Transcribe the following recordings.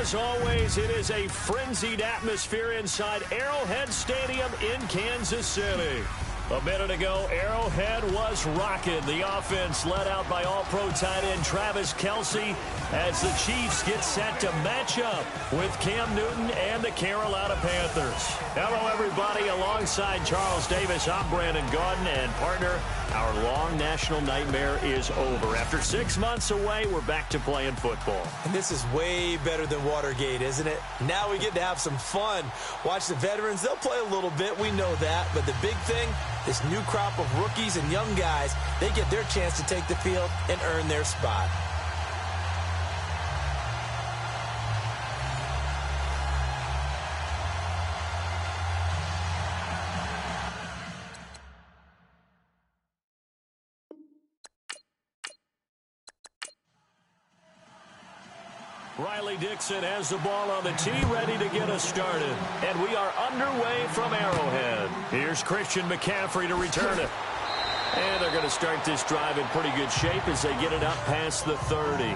As always, it is a frenzied atmosphere inside Arrowhead Stadium in Kansas City. A minute ago, Arrowhead was rocking. The offense led out by all-pro tight end Travis Kelce as the Chiefs get set to match up with Cam Newton and the Carolina Panthers. Hello, everybody. Alongside Charles Davis, I'm Brandon Gaudin, and partner, our long national nightmare is over. After 6 months away, we're back to playing football. And this is way better than Watergate, isn't it? Now we get to have some fun. Watch the veterans. They'll play a little bit. We know that. But the big thing, this new crop of rookies and young guys, they get their chance to take the field and earn their spot. Riley Dixon has the ball on the tee, ready to get us started. And we are underway from Arrowhead. Here's Christian McCaffrey to return it. And they're going to start this drive in pretty good shape as they get it up past the 30.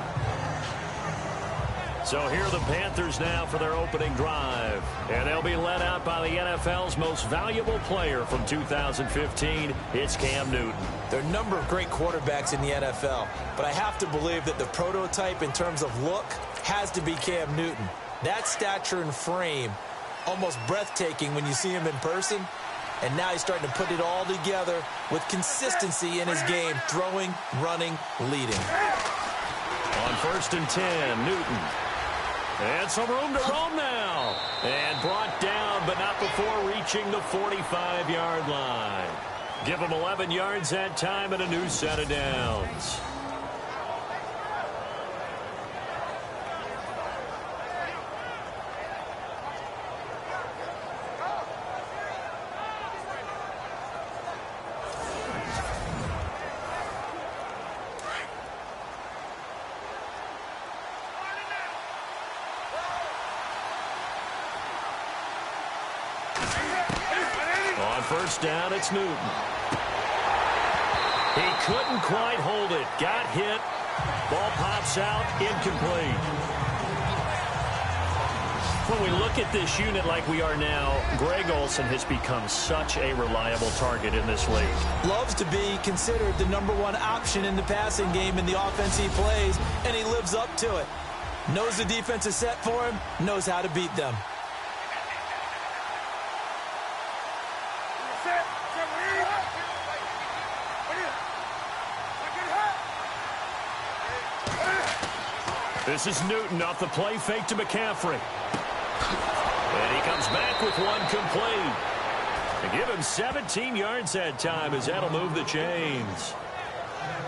So here are the Panthers now for their opening drive. And they'll be led out by the NFL's most valuable player from 2015. It's Cam Newton. There are a number of great quarterbacks in the NFL, but I have to believe that the prototype in terms of look has to be Cam Newton. That stature and frame, almost breathtaking when you see him in person. And now he's starting to put it all together with consistency in his game, throwing, running, leading. On 1st and 10, Newton. And some room to roam now. And brought down, but not before reaching the 45-yard line. Give him 11 yards that time and a new set of downs. On 1st down, it's Newton. He couldn't quite hold it. Got hit. Ball pops out, incomplete. When we look at this unit like we are now, Greg Olsen has become such a reliable target in this league. Loves to be considered the #1 option in the passing game in the offense he plays, and he lives up to it. Knows the defense is set for him, knows how to beat them. This is Newton off the play fake to McCaffrey. And he comes back with one complete. To give him 17 yards that time as that'll move the chains.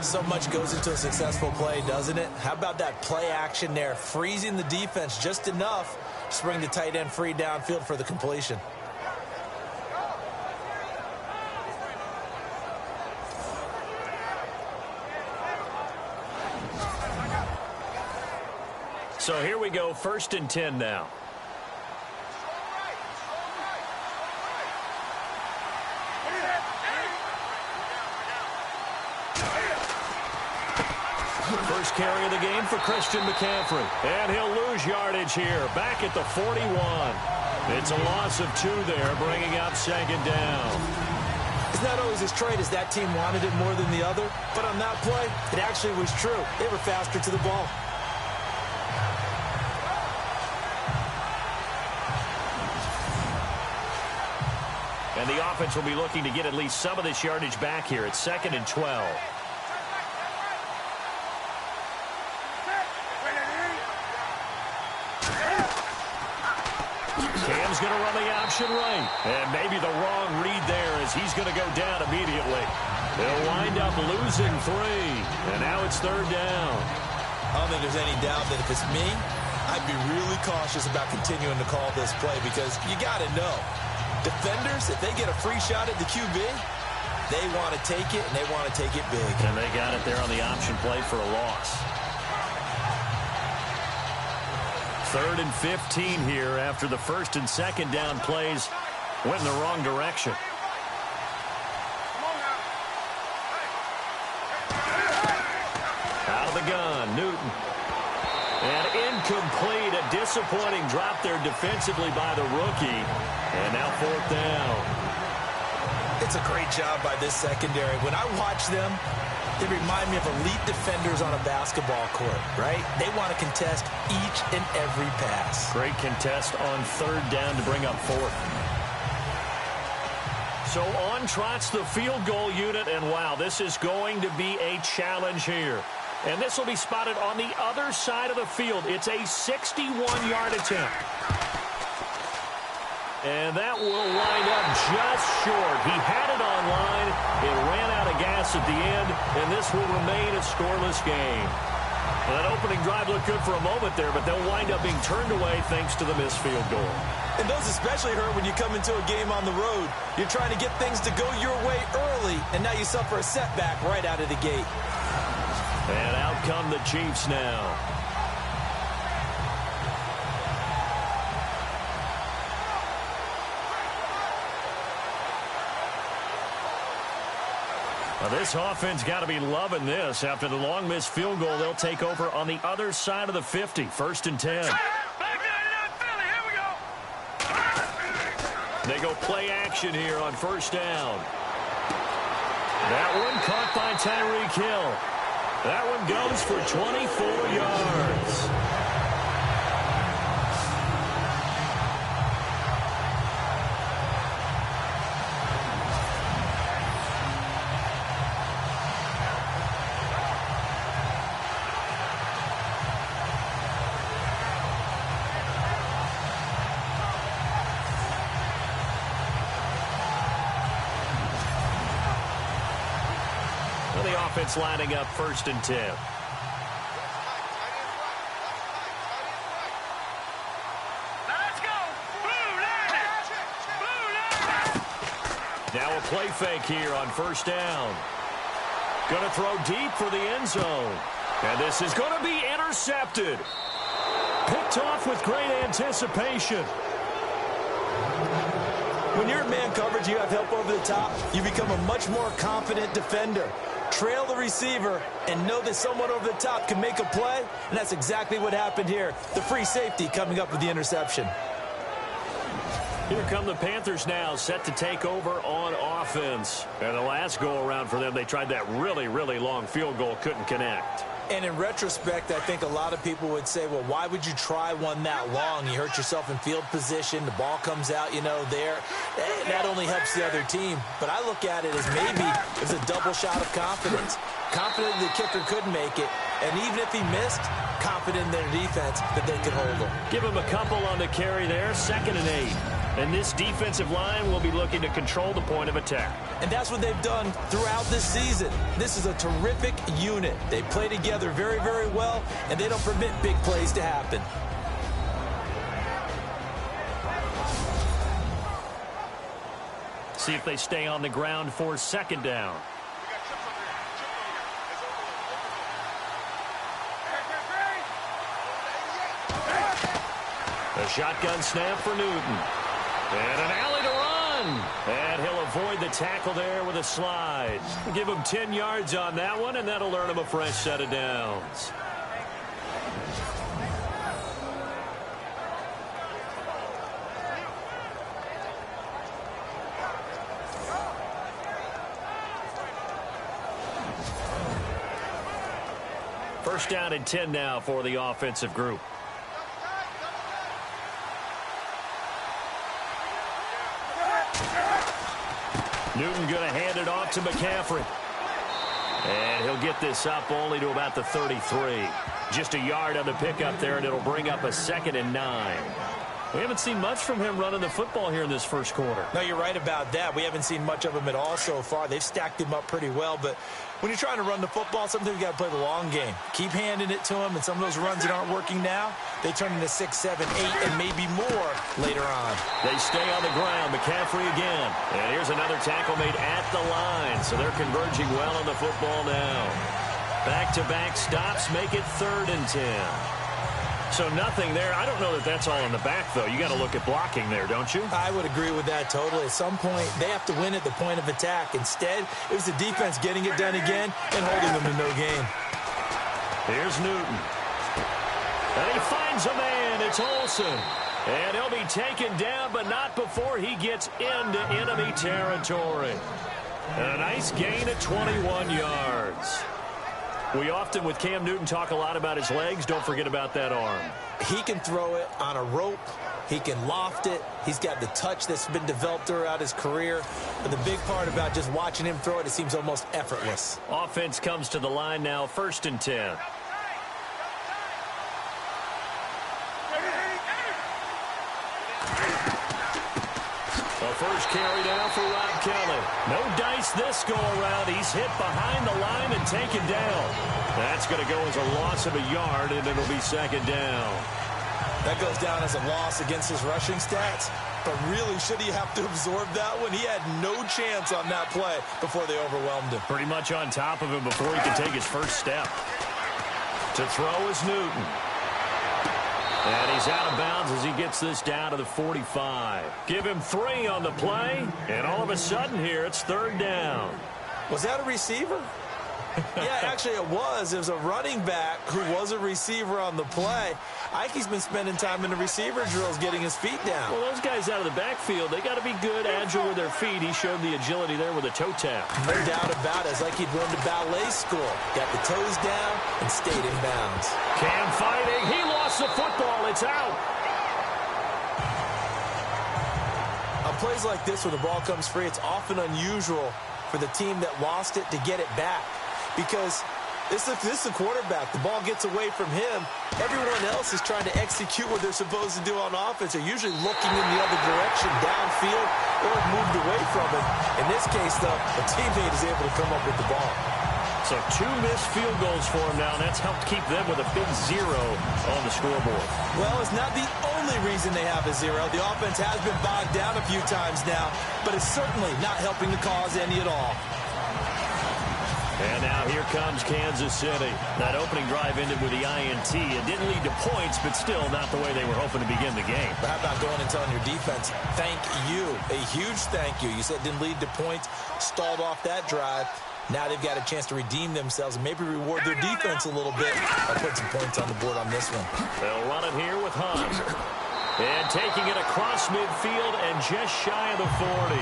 So much goes into a successful play, doesn't it? How about that play action there, freezing the defense just enough to bring the tight end free downfield for the completion. So here we go, 1st and 10 now. First carry of the game for Christian McCaffrey. And he'll lose yardage here, back at the 41. It's a loss of 2 there, bringing up 2nd down. It's not always as straight as that team wanted it more than the other, but on that play, it actually was true. They were faster to the ball. And the offense will be looking to get at least some of this yardage back here. It's 2nd and 12. Cam's going to run the option right. And maybe the wrong read there as he's going to go down immediately. They'll wind up losing 3. And now it's 3rd down. I don't think there's any doubt that if it's me, I'd be really cautious about continuing to call this play because you got to know. Defenders, if they get a free shot at the QB, they want to take it, and they want to take it big. And they got it there on the option play for a loss. 3rd and 15 here after the 1st and 2nd down plays went in the wrong direction. Out of the gun, Newton. And incomplete. A disappointing drop there defensively by the rookie. And now 4th down. It's a great job by this secondary. When I watch them, they remind me of elite defenders on a basketball court, right? They want to contest each and every pass. Great contest on 3rd down to bring up 4th. So on trots the field goal unit, and wow, this is going to be a challenge here. And this will be spotted on the other side of the field. It's a 61-yard attempt. And that will wind up just short. He had it on line. It ran out of gas at the end, and this will remain a scoreless game. Well, that opening drive looked good for a moment there, but they'll wind up being turned away thanks to the missed field goal. And those especially hurt when you come into a game on the road. You're trying to get things to go your way early, and now you suffer a setback right out of the gate. And out come the Chiefs now. Well, this offense got to be loving this. After the long missed field goal, they'll take over on the other side of the 50. 1st and 10. They go play action here on 1st down. That one caught by Tyreek Hill. That one goes for 24 yards. The offense lining up 1st and 10. Now a play fake here on 1st down. Going to throw deep for the end zone. And this is going to be intercepted. Picked off with great anticipation. When you're in man coverage, you have help over the top. You become a much more confident defender. Trail the receiver and know that someone over the top can make a play, and that's exactly what happened here. The free safety coming up with the interception. Here come the Panthers now, set to take over on offense. And the last go-around for them, they tried that really, really long field goal, couldn't connect. And in retrospect, I think a lot of people would say, well, why would you try one that long? You hurt yourself in field position. The ball comes out, there. That only helps the other team. But I look at it as maybe it's a double shot of confidence. Confident the kicker couldn't make it. And even if he missed, confident in their defense that they could hold him. Give him a couple on the carry there, 2nd and 8. And this defensive line will be looking to control the point of attack. And that's what they've done throughout this season. This is a terrific unit. They play together very, very well, and they don't permit big plays to happen. See if they stay on the ground for 2nd down. A shotgun snap for Newton. And an alley to run. And he'll avoid the tackle there with a slide. Give him 10 yards on that one, and that'll earn him a fresh set of downs. First down and 10 now for the offensive group. Newton going to hand it off to McCaffrey. And he'll get this up only to about the 33. Just a yard on the pickup there, and it'll bring up a 2nd and 9. We haven't seen much from him running the football here in this first quarter. No, you're right about that. We haven't seen much of him at all so far. They've stacked him up pretty well, but when you're trying to run the football, sometimes you got to play the long game. Keep handing it to him, and some of those runs that aren't working now, they turn into 6, 7, 8, and maybe more later on. They stay on the ground. McCaffrey again. And here's another tackle made at the line, so they're converging well on the football now. Back-to-back stops make it 3rd and 10. So nothing there. I don't know that that's all in the back, though. You got to look at blocking there, don't you? I would agree with that totally. At some point, they have to win at the point of attack. Instead, it was the defense getting it done again and holding them to no gain. Here's Newton. And he finds a man. It's Olsen. And he'll be taken down, but not before he gets into enemy territory. And a nice gain of 21 yards. We often, with Cam Newton, talk a lot about his legs. Don't forget about that arm. He can throw it on a rope. He can loft it. He's got the touch that's been developed throughout his career. But the big part about just watching him throw it, it seems almost effortless. Offense comes to the line now, 1st and 10. First carry down for Rob Kelly. No dice this go-around. He's hit behind the line and taken down. That's going to go as a loss of a yard, and it'll be 2nd down. That goes down as a loss against his rushing stats. But really, should he have to absorb that one? He had no chance on that play before they overwhelmed him. Pretty much on top of him before he can take his first step. To throw is Newton. And he's out of bounds as he gets this down to the 45. Give him 3 on the play, and all of a sudden here, it's 3rd down. Was that a receiver? Yeah, actually it was. It was a running back who was a receiver on the play. Ike's been spending time in the receiver drills getting his feet down. Well, those guys out of the backfield, they got to be good, agile with their feet. He showed the agility there with a toe tap. No doubt about it. It's like he'd run to ballet school. Got the toes down and stayed in bounds. Cam fighting. He lost the football. It's out. On plays like this where the ball comes free, it's often unusual for the team that lost it to get it back. Because this is the quarterback. The ball gets away from him. Everyone else is trying to execute what they're supposed to do on offense. They're usually looking in the other direction, downfield, or moved away from it. In this case, though, a teammate is able to come up with the ball. So 2 missed field goals for him now, and that's helped keep them with a big 0 on the scoreboard. Well, it's not the only reason they have a 0. The offense has been bogged down a few times now, but it's certainly not helping the cause any at all. And now here comes Kansas City. That opening drive ended with the INT. It didn't lead to points, but still not the way they were hoping to begin the game. But how about going and telling your defense, thank you, a huge thank you. You said it didn't lead to points, stalled off that drive. Now they've got a chance to redeem themselves and maybe reward their defense a little bit by putting some points on the board on this one. They'll run it here with Hunt. And taking it across midfield and just shy of the 40.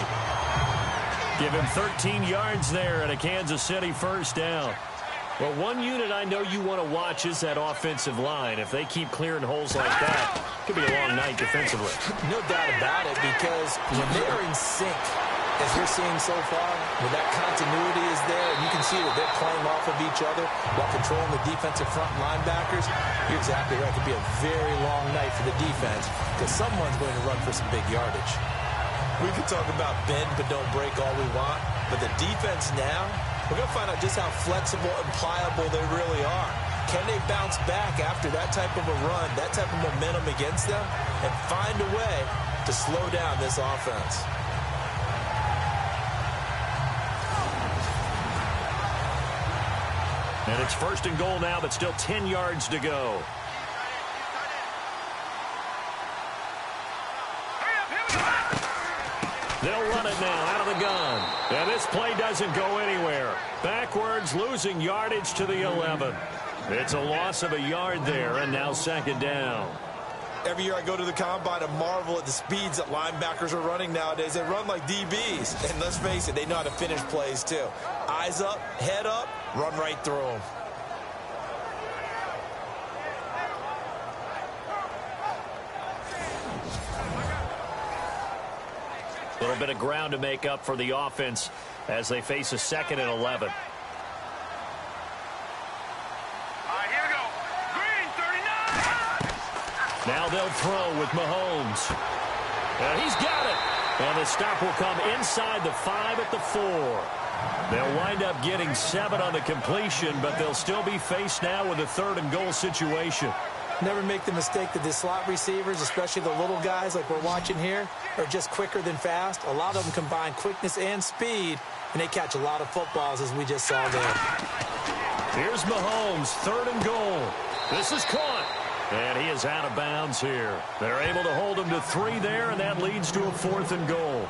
Give him 13 yards there and a Kansas City 1st down. Well, one unit I know you want to watch is that offensive line. If they keep clearing holes like that, it could be a long night defensively. No doubt about it, because when they're in sync, as you're seeing so far, when that continuity is there, and you can see that they're playing off of each other while controlling the defensive front linebackers, you're exactly right. It could be a very long night for the defense because someone's going to run for some big yardage. We could talk about bend but don't break all we want, but the defense now, we're going to find out just how flexible and pliable they really are. Can they bounce back after that type of a run, that type of momentum against them, and find a way to slow down this offense? And it's 1st and goal now, but still 10 yards to go. They'll run it now out of the gun. And this play doesn't go anywhere. Backwards, losing yardage to the 11. It's a loss of a yard there, and now 2nd down. Every year I go to the combine and marvel at the speeds that linebackers are running nowadays. They run like DBs. And let's face it, they know how to finish plays too. Eyes up, head up, run right through them. A little bit of ground to make up for the offense as they face a 2nd and 11. Now they'll throw with Mahomes. And he's got it. And the stop will come inside the 5 at the 4. They'll wind up getting 7 on the completion, but they'll still be faced now with a 3rd and goal situation. Never make the mistake that the slot receivers, especially the little guys like we're watching here, are just quicker than fast. A lot of them combine quickness and speed, and they catch a lot of footballs, as we just saw there. Here's Mahomes, 3rd and goal. This is caught. And he is out of bounds here. They're able to hold him to 3 there, and that leads to a 4th and goal.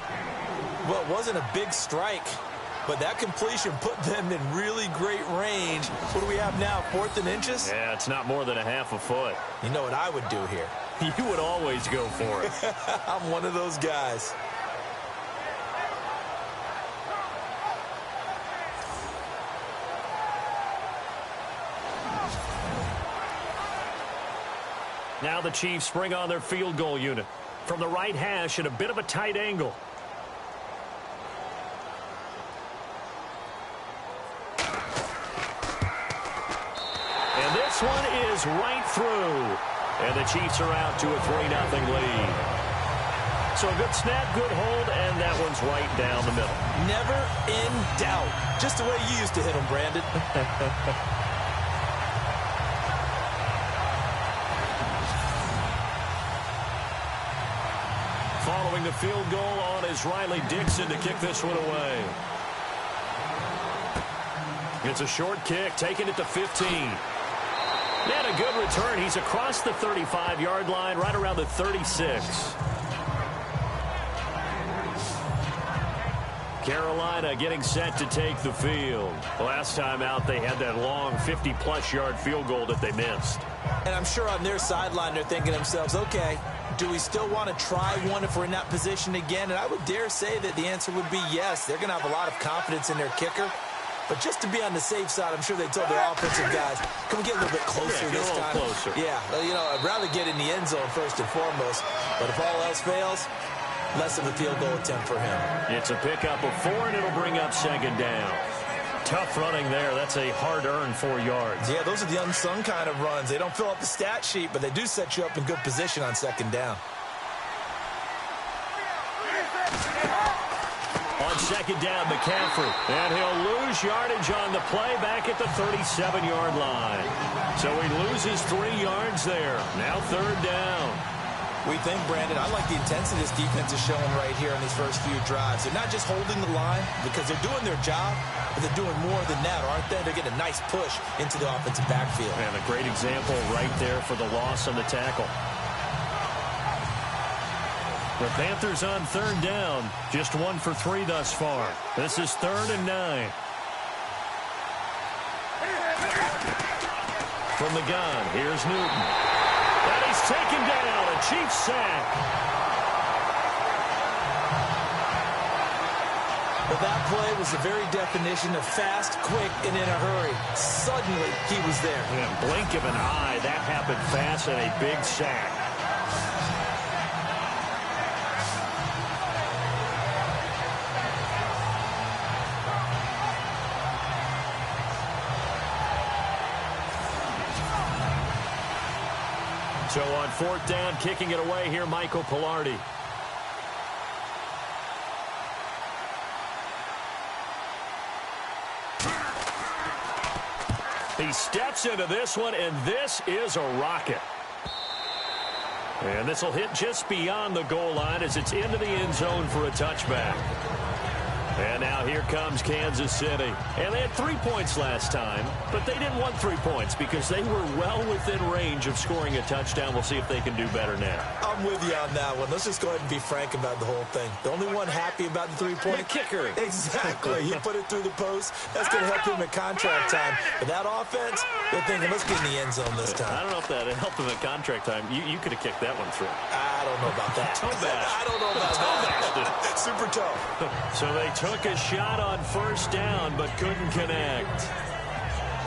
Well, it wasn't a big strike, But that completion put them in really great range. What do we have now, 4th and inches? Yeah, it's not more than a half a foot. You know what I would do here? You would always go for it. I'm one of those guys. Now the Chiefs bring on their field goal unit from the right hash at a bit of a tight angle. And this one is right through. And the Chiefs are out to a 3-0 lead. So a good snap, good hold, and that one's right down the middle. Never in doubt. Just the way you used to hit them, Brandon. Following the field goal on is Riley Dixon to kick this one away. It's a short kick, taking it to 15. And a good return. He's across the 35-yard line, right around the 36. Carolina getting set to take the field. Last time out, they had that long 50-plus yard field goal that they missed. And I'm sure on their sideline, they're thinking to themselves, okay, do we still want to try one if we're in that position again? And I would dare say that the answer would be yes. They're going to have a lot of confidence in their kicker. But just to be on the safe side, I'm sure they told their offensive guys, can we get a little bit closer this time? Closer. Yeah, you know, I'd rather get in the end zone first and foremost. But if all else fails, less of a field goal attempt for him. It's a pickup of 4, and it'll bring up 2nd down. Tough running there. That's a hard-earned 4 yards. Yeah, those are the unsung kind of runs. They don't fill up the stat sheet, but they do set you up in good position on 2nd down. On 2nd down, McCaffrey. And he'll lose yardage on the play back at the 37-yard line. So he loses 3 yards there. Now 3rd down. We think, Brandon, I like the intensity this defense is showing right here on these first few drives. They're not just holding the line because they're doing their job, but they're doing more than that, aren't they? They're getting a nice push into the offensive backfield. And a great example right there for the loss on the tackle. The Panthers on 3rd down. Just 1 for 3 thus far. This is 3rd and 9. From the gun, here's Newton. And he's taken down. A Chiefs sack. But that play was the very definition of fast, quick, and in a hurry. Suddenly, he was there. In a blink of an eye, that happened fast and a big sack. So on 4th down, kicking it away here, Michael Pilardi. He steps into this one, and this is a rocket. And this will hit just beyond the goal line as it's into the end zone for a touchback. And now here comes Kansas City. And they had 3 points last time, but they didn't want 3 points because they were well within range of scoring a touchdown. We'll see if they can do better now. I'm with you on that one. Let's just go ahead and be frank about the whole thing. The only one happy about the 3-point? The kicker. Exactly. He put it through the post. That's going to help him at contract time. But that offense, they're thinking, let's get in the end zone this time. I don't know if that helped him at contract time. You could have kicked that one through. I don't know about that. I don't know about that. Super tough. So they took a shot on 1st down, but couldn't connect.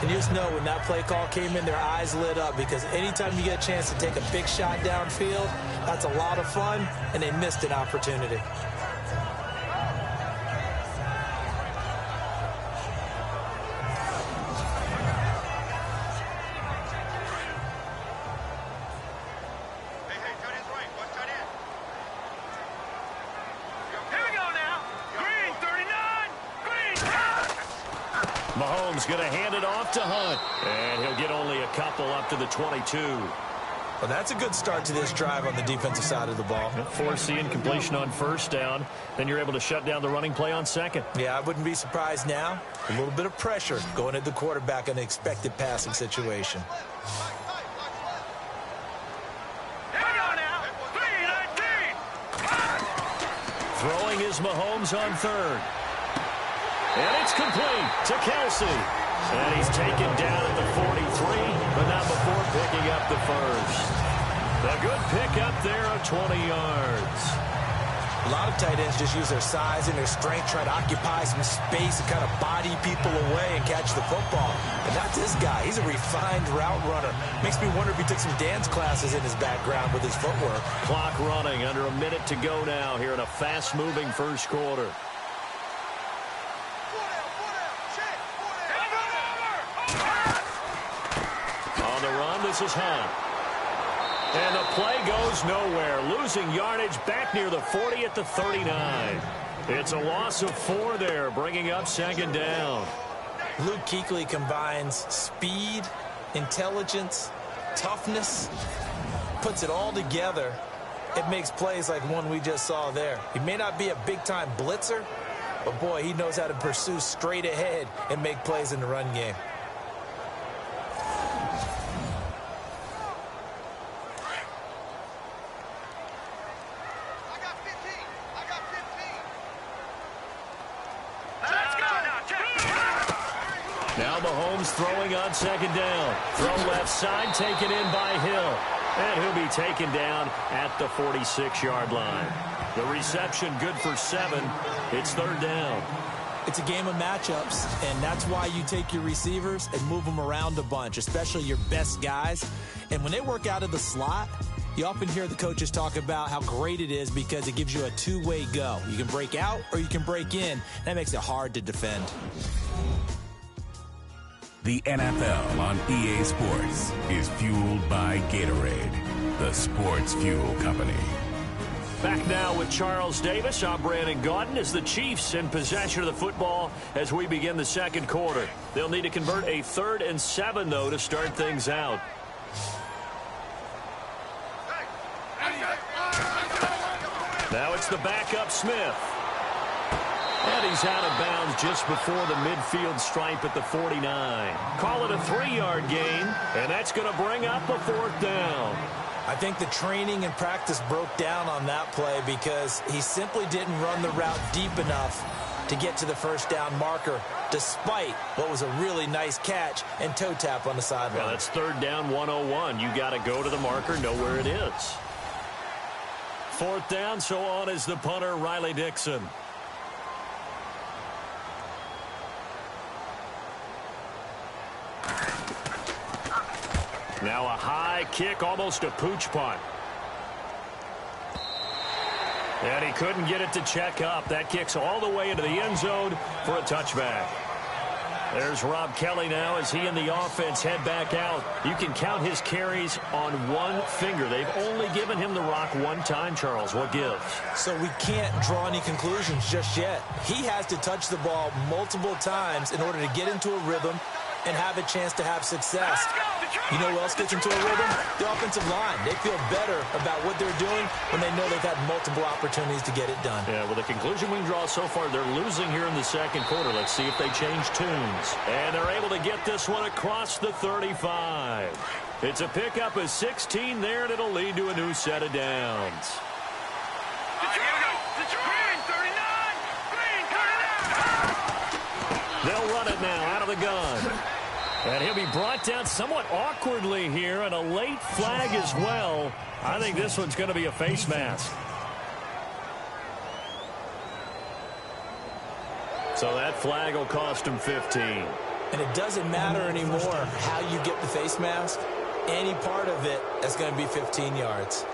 And you just know when that play call came in, their eyes lit up because anytime you get a chance to take a big shot downfield, that's a lot of fun, and they missed an opportunity. Mahomes going to hand it off to Hunt. And he'll get only a couple up to the 22. Well, that's a good start to this drive on the defensive side of the ball. Forcing completion on 1st down. Then you're able to shut down the running play on 2nd. Yeah, I wouldn't be surprised now. A little bit of pressure going at the quarterback in an expected passing situation. Throwing is Mahomes on 3rd. And it's complete to Kelsey. And he's taken down at the 43, but not before picking up the first. A good pickup there of 20 yards. A lot of tight ends just use their size and their strength, try to occupy some space and kind of body people away and catch the football. But not this guy. He's a refined route runner. Makes me wonder if he took some dance classes in his background with his footwork. Clock running, under a minute to go now here in a fast-moving first quarter. On the run, this is Hunt. And the play goes nowhere, losing yardage back near the 40 at the 39. It's a loss of 4 there, bringing up second down. Luke Kuechly combines speed, intelligence, toughness, puts it all together. It makes plays like one we just saw there. He may not be a big-time blitzer, but, boy, he knows how to pursue straight ahead and make plays in the run game. Now Mahomes throwing on second down. Throw left side, taken in by Hill. And he'll be taken down at the 46-yard line. The reception good for 7. It's third down. It's a game of matchups, and that's why you take your receivers and move them around a bunch, especially your best guys. And when they work out of the slot, you often hear the coaches talk about how great it is because it gives you a two-way go. You can break out or you can break in. That makes it hard to defend. The NFL on EA Sports is fueled by Gatorade, the sports fuel company. Back now with Charles Davis. I'm Brandon Gaudin as the Chiefs in possession of the football as we begin the second quarter. They'll need to convert a 3rd and 7, though, to start things out. Now it's the backup Smith. And he's out of bounds just before the midfield stripe at the 49. Call it a 3-yard gain, and that's going to bring up a 4th down. I think the training and practice broke down on that play because he simply didn't run the route deep enough to get to the first down marker, despite what was a really nice catch and toe tap on the sideline. Well, that's 3rd down 101. You got to go to the marker, know where it is. 4th down, so on is the punter, Riley Dixon. Now a high kick, almost a pooch punt. And he couldn't get it to check up. That kicks all the way into the end zone for a touchback. There's Rob Kelly now as he and the offense head back out. You can count his carries on one finger. They've only given him the rock one time, Charles. What gives? So we can't draw any conclusions just yet. He has to touch the ball multiple times in order to get into a rhythm and have a chance to have success. You know who else gets into a rhythm? The offensive line. They feel better about what they're doing when they know they've had multiple opportunities to get it done. Yeah, well, the conclusion we can draw so far, they're losing here in the second quarter. Let's see if they change tunes. And they're able to get this one across the 35. It's a pickup of 16 there, and it'll lead to a new set of downs. They'll run it now out of the gun. And he'll be brought down somewhat awkwardly here, and a late flag as well. I think this one's going to be a face mask. So that flag will cost him 15. And it doesn't matter anymore how you get the face mask. Any part of it is going to be 15 yards.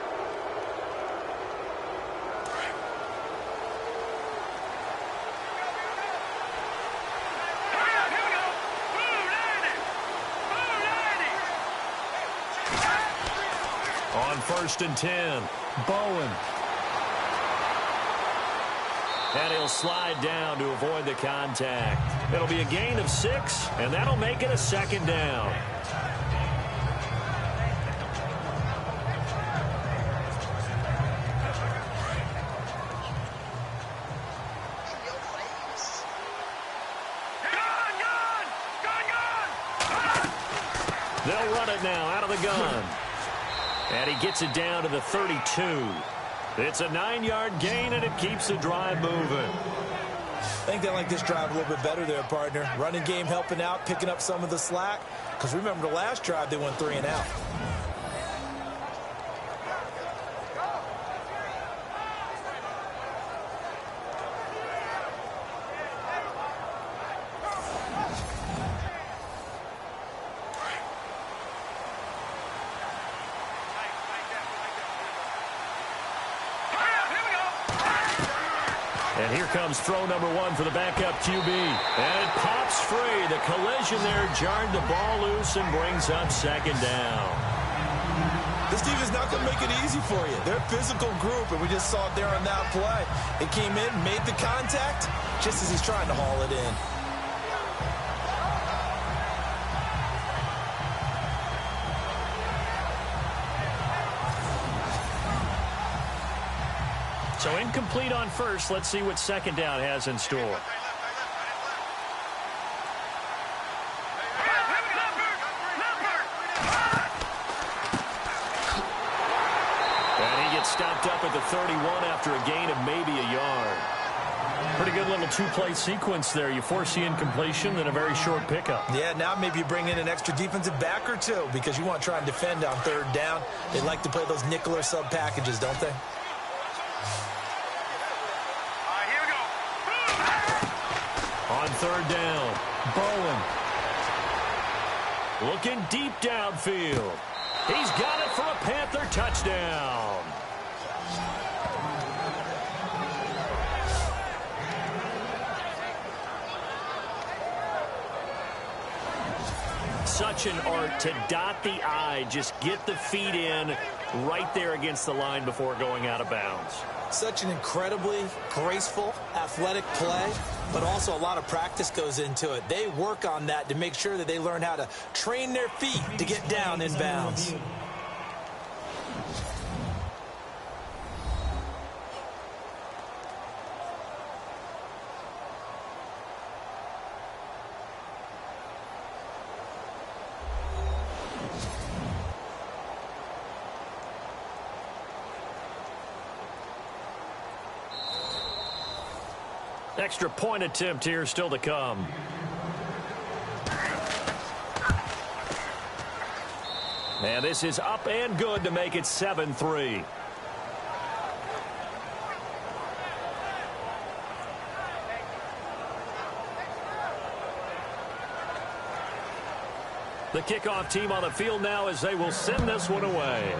On 1st and 10, Bowen. And he'll slide down to avoid the contact. It'll be a gain of 6, and that'll make it a 2nd down. They'll run it now out of the gun. And he gets it down to the 32. It's a 9-yard gain, and it keeps the drive moving. I think they like this drive a little bit better there, partner. Running game helping out, picking up some of the slack. Because remember the last drive, they went 3 and out. And here comes throw number 1 for the backup QB. And it pops free. The collision there jarred the ball loose and brings up 2nd down. This defense is not going to make it easy for you. They're a physical group, and we just saw it there on that play. It came in, made the contact, just as he's trying to haul it in. So incomplete on first. Let's see what 2nd down has in store. And he gets stopped up at the 31 after a gain of maybe a yard. Pretty good little 2-play sequence there. You force the incompletion, then a very short pickup. Yeah, now maybe you bring in an extra defensive back or 2 because you want to try and defend on 3rd down. They like to play those nickel or sub packages, don't they? On 3rd down, Bowen. Looking deep downfield. He's got it for a Panther touchdown. Such an art to dot the I, just get the feet in right there against the line before going out of bounds. Such an incredibly graceful, athletic play, but also a lot of practice goes into it. They work on that to make sure that they learn how to train their feet to get down in bounds. Extra point attempt here still to come. And this is up and good to make it 7-3. The kickoff team on the field now as they will send this one away.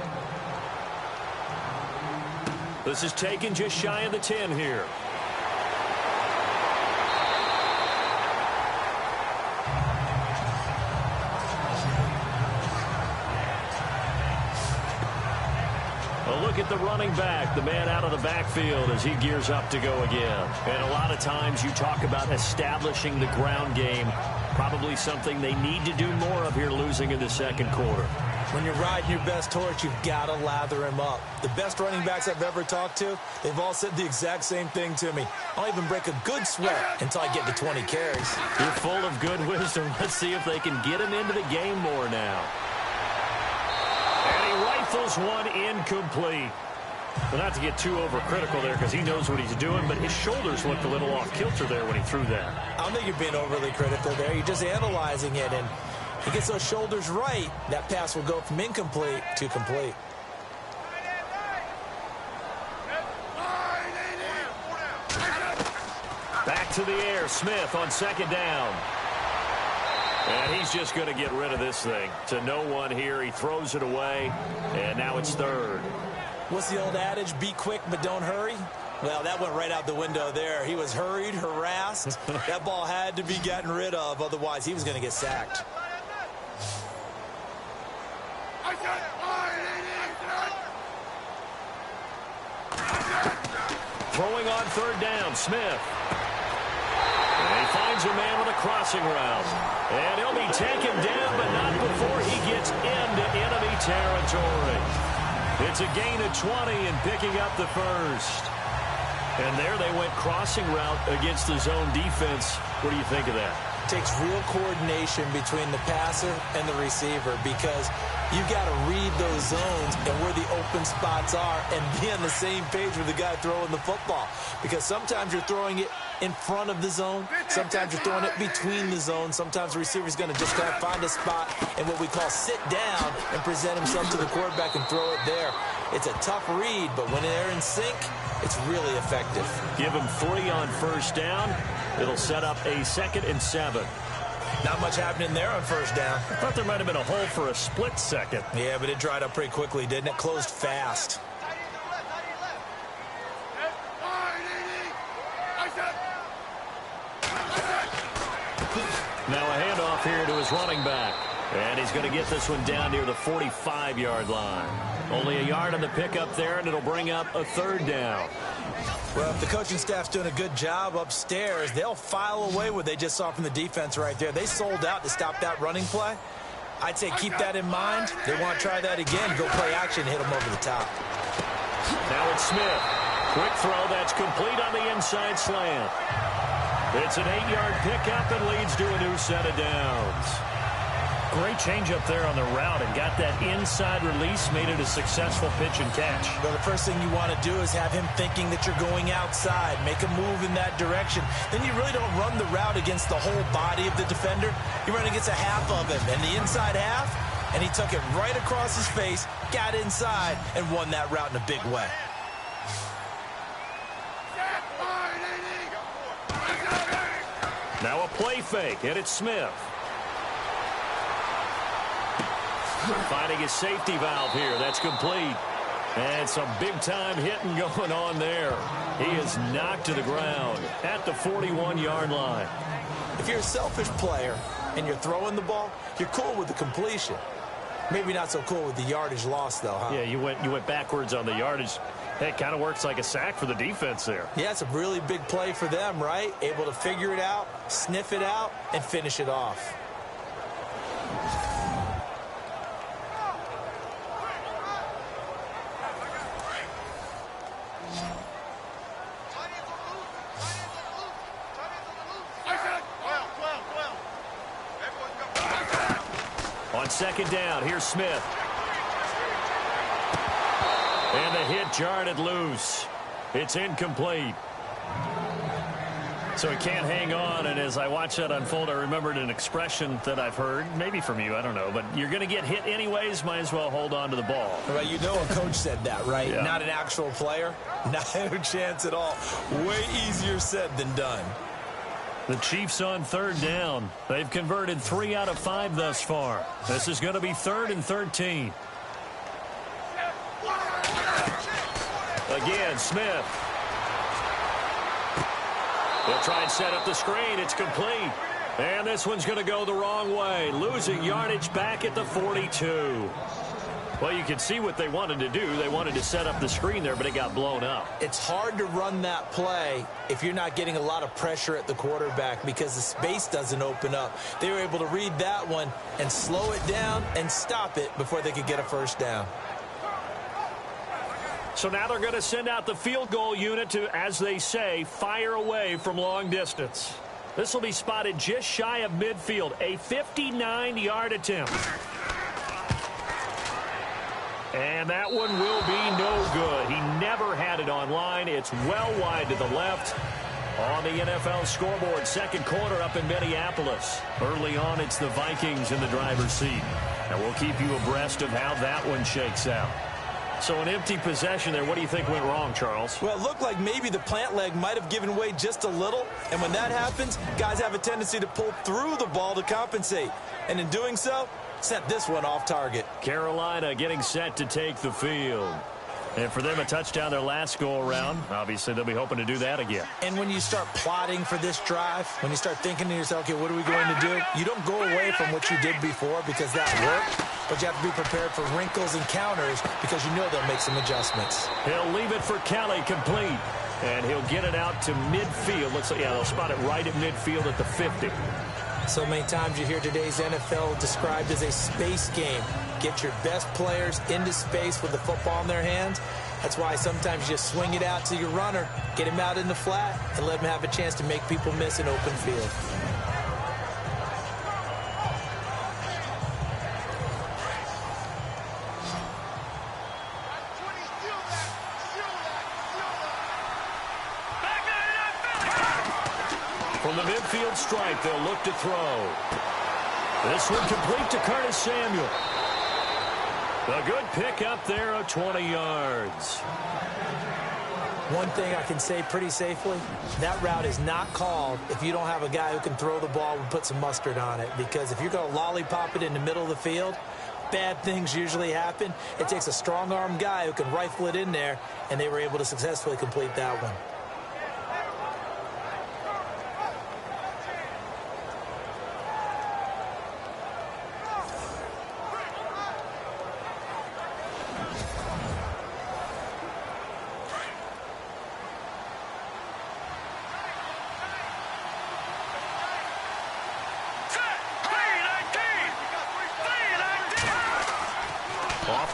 This is taken just shy of the 10 here. Look at the running back, the man out of the backfield as he gears up to go again. And a lot of times you talk about establishing the ground game, probably something they need to do more of here losing in the 2nd quarter. When you're riding your best horse, you've got to lather him up. The best running backs I've ever talked to, they've all said the exact same thing to me. I'll even break a good sweat until I get to 20 carries. You're full of good wisdom. Let's see if they can get him into the game more now. Rifles one incomplete. Well, not to get too overcritical there because he knows what he's doing, but his shoulders looked a little off kilter there when he threw that. I don't think you're being overly critical there. You're just analyzing it, and he gets those shoulders right. That pass will go from incomplete to complete. Back to the air. Smith on 2nd down. And he's just going to get rid of this thing. To no one here. He throws it away. And now it's 3rd. What's the old adage? Be quick, but don't hurry. Well, that went right out the window there. He was hurried, harassed. That ball had to be gotten rid of. Otherwise, he was going to get sacked. Throwing on 3rd down. Smith. And he finds a man with a crossing route. And he'll be taken down, but not before he gets into enemy territory. It's a gain of 20 and picking up the 1st. And there they went crossing route against the zone defense. What do you think of that? Takes real coordination between the passer and the receiver because you've got to read those zones and where the open spots are and be on the same page with the guy throwing the football. Because sometimes you're throwing it in front of the zone. Sometimes you're throwing it between the zones. Sometimes the receiver's going to just kind of find a spot and what we call sit down and present himself to the quarterback and throw it there. It's a tough read, but when they're in sync, it's really effective. Give him 3 on first down. It'll set up a 2nd and 7. Not much happening there on first down. I thought there might have been a hole for a split second. Yeah, but it dried up pretty quickly, didn't it? Closed fast. Now a handoff here to his running back. And he's going to get this one down near the 45-yard line. Only a yard on the pickup there, and it'll bring up a 3rd down. Well, if the coaching staff's doing a good job upstairs, they'll file away what they just saw from the defense right there. They sold out to stop that running play. I'd say keep that in mind. They want to try that again, go play action, hit them over the top. Now it's Smith. Quick throw that's complete on the inside slant. It's an 8-yard pickup and leads to a new set of downs. Great change up there on the route and got that inside release, made it a successful pitch and catch. Well, the first thing you want to do is have him thinking that you're going outside, make a move in that direction. Then you really don't run the route against the whole body of the defender. You run against a half of him, and the inside half, and he took it right across his face, got inside, and won that route in a big way. Now a play fake, and it's Smith. Finding his safety valve here. That's complete. And some big-time hitting going on there. He is knocked to the ground at the 41-yard line. If you're a selfish player and you're throwing the ball, you're cool with the completion. Maybe not so cool with the yardage loss, though, huh? Yeah, you went backwards on the yardage. It kind of works like a sack for the defense there. Yeah, it's a really big play for them, right? Able to figure it out, sniff it out, and finish it off. On 2nd down, here's Smith. And the hit jarred it loose. It's incomplete. So he can't hang on, and as I watch that unfold, I remembered an expression that I've heard, maybe from you, I don't know, but you're going to get hit anyways, might as well hold on to the ball. Well, you know a coach said that, right? Yeah. Not an actual player. No chance at all. Way easier said than done. The Chiefs on 3rd down. They've converted 3 out of 5 thus far. This is going to be 3rd and 13. Again, Smith. They'll try and set up the screen. It's complete. And this one's going to go the wrong way. Losing yardage back at the 42. Well, you can see what they wanted to do. They wanted to set up the screen there, but it got blown up. It's hard to run that play if you're not getting a lot of pressure at the quarterback because the space doesn't open up. They were able to read that one and slow it down and stop it before they could get a first down. So now they're going to send out the field goal unit to, as they say, fire away from long distance. This will be spotted just shy of midfield, a 59-yard attempt. And that one will be no good. He never had it on line. It's well wide to the left. On the NFL scoreboard, 2nd quarter up in Minneapolis. Early on, it's the Vikings in the driver's seat. And we'll keep you abreast of how that one shakes out. So an empty possession there. What do you think went wrong, Charles? Well, it looked like maybe the plant leg might have given way just a little. And when that happens, guys have a tendency to pull through the ball to compensate. And in doing so, sent this one off target. Carolina getting set to take the field. And for them, a touchdown their last go-around. Obviously, they'll be hoping to do that again. And when you start plotting for this drive, when you start thinking to yourself, okay, what are we going to do? You don't go away from what you did before because that worked. But you have to be prepared for wrinkles and counters because you know they'll make some adjustments. He'll leave it for Kelly, complete. And he'll get it out to midfield. Looks like, yeah, they'll spot it right at midfield at the 50. So many times you hear today's NFL described as a space game. Get your best players into space with the football in their hands. That's why sometimes you just swing it out to your runner, get him out in the flat, and let him have a chance to make people miss an open field. From the midfield stripe, they'll look to throw. This one complete to Curtis Samuel. A good pick up there of 20 yards. One thing I can say pretty safely, that route is not called if you don't have a guy who can throw the ball and put some mustard on it. Because if you're going to lollipop it in the middle of the field, bad things usually happen. It takes a strong-armed guy who can rifle it in there, and they were able to successfully complete that one.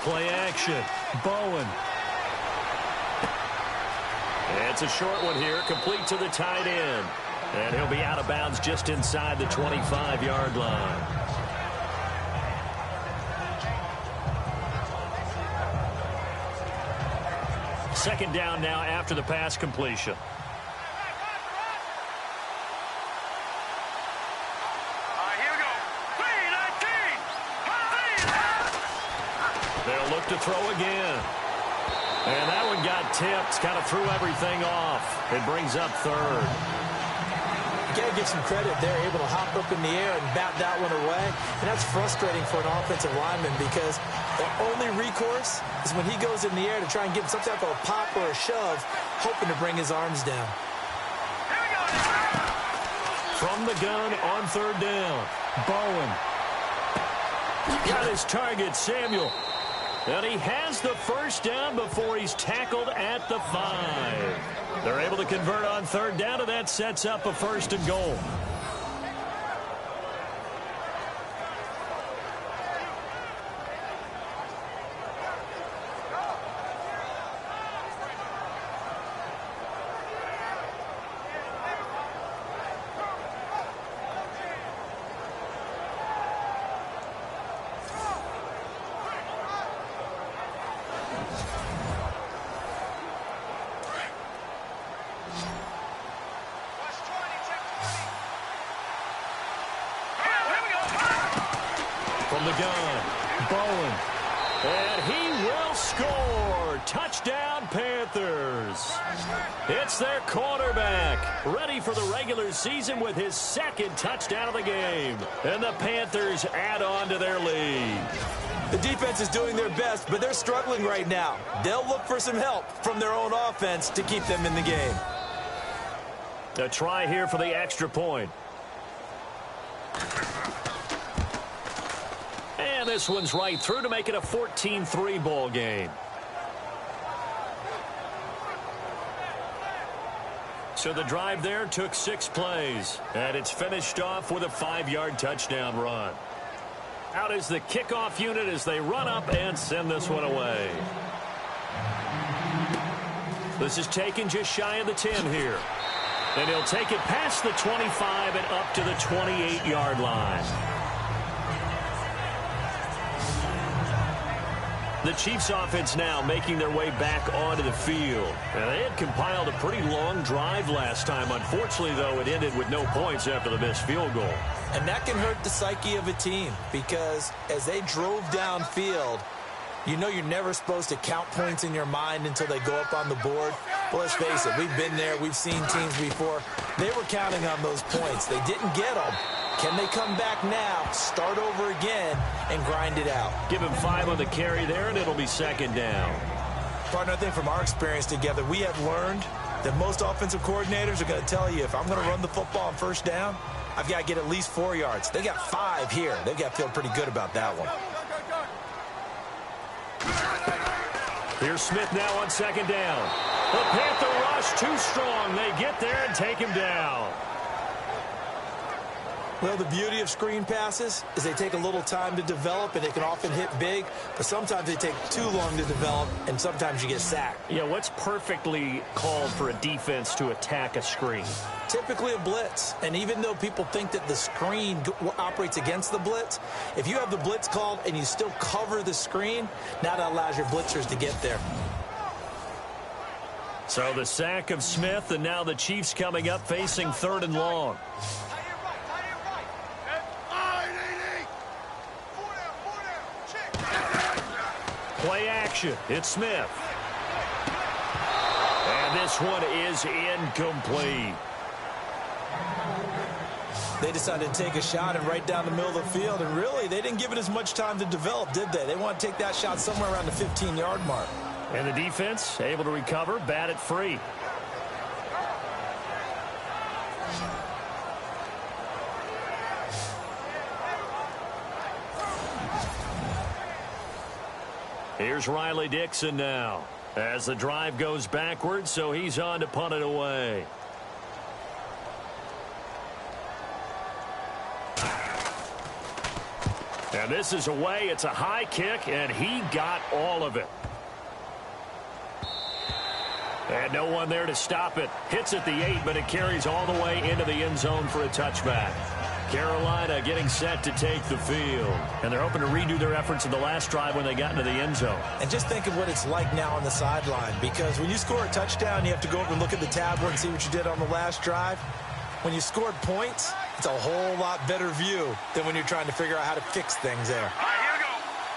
Play action. Bowen. It's a short one here, complete to the tight end. And he'll be out of bounds just inside the 25-yard line. Second down now after the pass completion. They'll look to throw again. And that one got tipped. Kind of threw everything off. It brings up third. You got to give some credit. They're able to hop up in the air and bat that one away. And that's frustrating for an offensive lineman because the only recourse is when he goes in the air to try and get some type of a pop or a shove, hoping to bring his arms down. From the gun on third down, Bowen. Got his target, Samuel. And he has the first down before he's tackled at the 5. They're able to convert on third down, and that sets up a first and goal. From the gun, Bowen. And he will score. Touchdown, Panthers. It's their quarterback, ready for the regular season with his second touchdown of the game. And the Panthers add on to their lead. The defense is doing their best, but they're struggling right now. They'll look for some help from their own offense to keep them in the game. A try here for the extra point. And this one's right through to make it a 14-3 ball game. So the drive there took 6 plays, and it's finished off with a 5-yard touchdown run. Out is the kickoff unit as they run up and send this one away. This is taken just shy of the 10 here. And he'll take it past the 25 and up to the 28-yard line. The Chiefs offense now making their way back onto the field. And they had compiled a pretty long drive last time. Unfortunately, though, it ended with no points after the missed field goal. And that can hurt the psyche of a team because as they drove downfield, you know you're never supposed to count points in your mind until they go up on the board. But let's face it, we've been there. We've seen teams before. They were counting on those points. They didn't get them. Can they come back now, start over again, and grind it out? Give him 5 on the carry there, and it'll be second down. Partner, I think from our experience together, we have learned that most offensive coordinators are going to tell you, if I'm going to run the football on first down, I've got to get at least 4 yards. They got 5 here. They've got to feel pretty good about that one. Here's Smith now on second down. The Panther rush too strong. They get there and take him down. Well, the beauty of screen passes is they take a little time to develop, and they can often hit big, but sometimes they take too long to develop, and sometimes you get sacked. Yeah, what's perfectly called for a defense to attack a screen? Typically a blitz, and even though people think that the screen operates against the blitz, if you have the blitz called and you still cover the screen, now that allows your blitzers to get there. So the sack of Smith, and now the Chiefs coming up facing 3rd and long. Play action. It's Smith. And this one is incomplete. They decided to take a shot and right down the middle of the field, and really, they didn't give it as much time to develop, did they? They want to take that shot somewhere around the 15-yard mark. And the defense able to recover, bat it free. Here's Riley Dixon now as the drive goes backwards, so he's on to punt it away. And this is away. It's a high kick, and he got all of it. And no one there to stop it. Hits at the 8, but it carries all the way into the end zone for a touchback. Carolina getting set to take the field. And they're hoping to redo their efforts in the last drive when they got into the end zone. And just think of what it's like now on the sideline, because when you score a touchdown, you have to go over and look at the tablet and see what you did on the last drive. When you scored points, it's a whole lot better view than when you're trying to figure out how to fix things there. All right, here we go.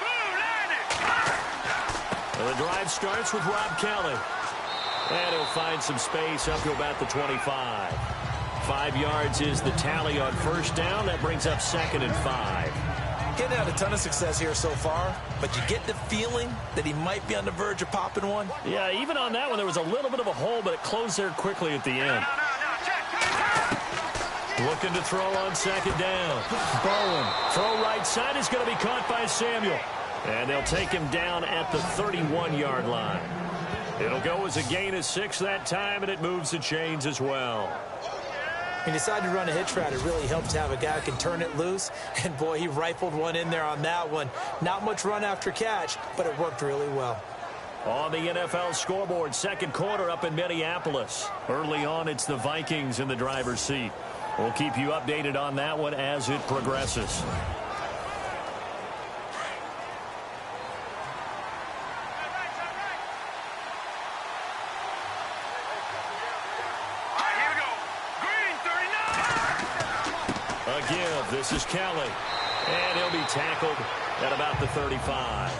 Boom, Well, the drive starts with Rob Kelly. And he'll find some space up to about the 25. 5 yards is the tally on first down. That brings up 2nd and 5. Getting out a ton of success here so far, but you get the feeling that he might be on the verge of popping one. Yeah, even on that one, there was a little bit of a hole, but it closed there quickly at the end. Looking to throw on 2nd down. Bowen. Throw right side is going to be caught by Samuel. And they'll take him down at the 31-yard line. It'll go as a gain of 6 that time, and it moves the chains as well. He decided to run a hitch route. It really helps to have a guy who can turn it loose. And, boy, he rifled one in there on that one. Not much run after catch, but it worked really well. On the NFL scoreboard, 2nd quarter up in Minneapolis. Early on, it's the Vikings in the driver's seat. We'll keep you updated on that one as it progresses. This is Kelly, and he'll be tackled at about the 35.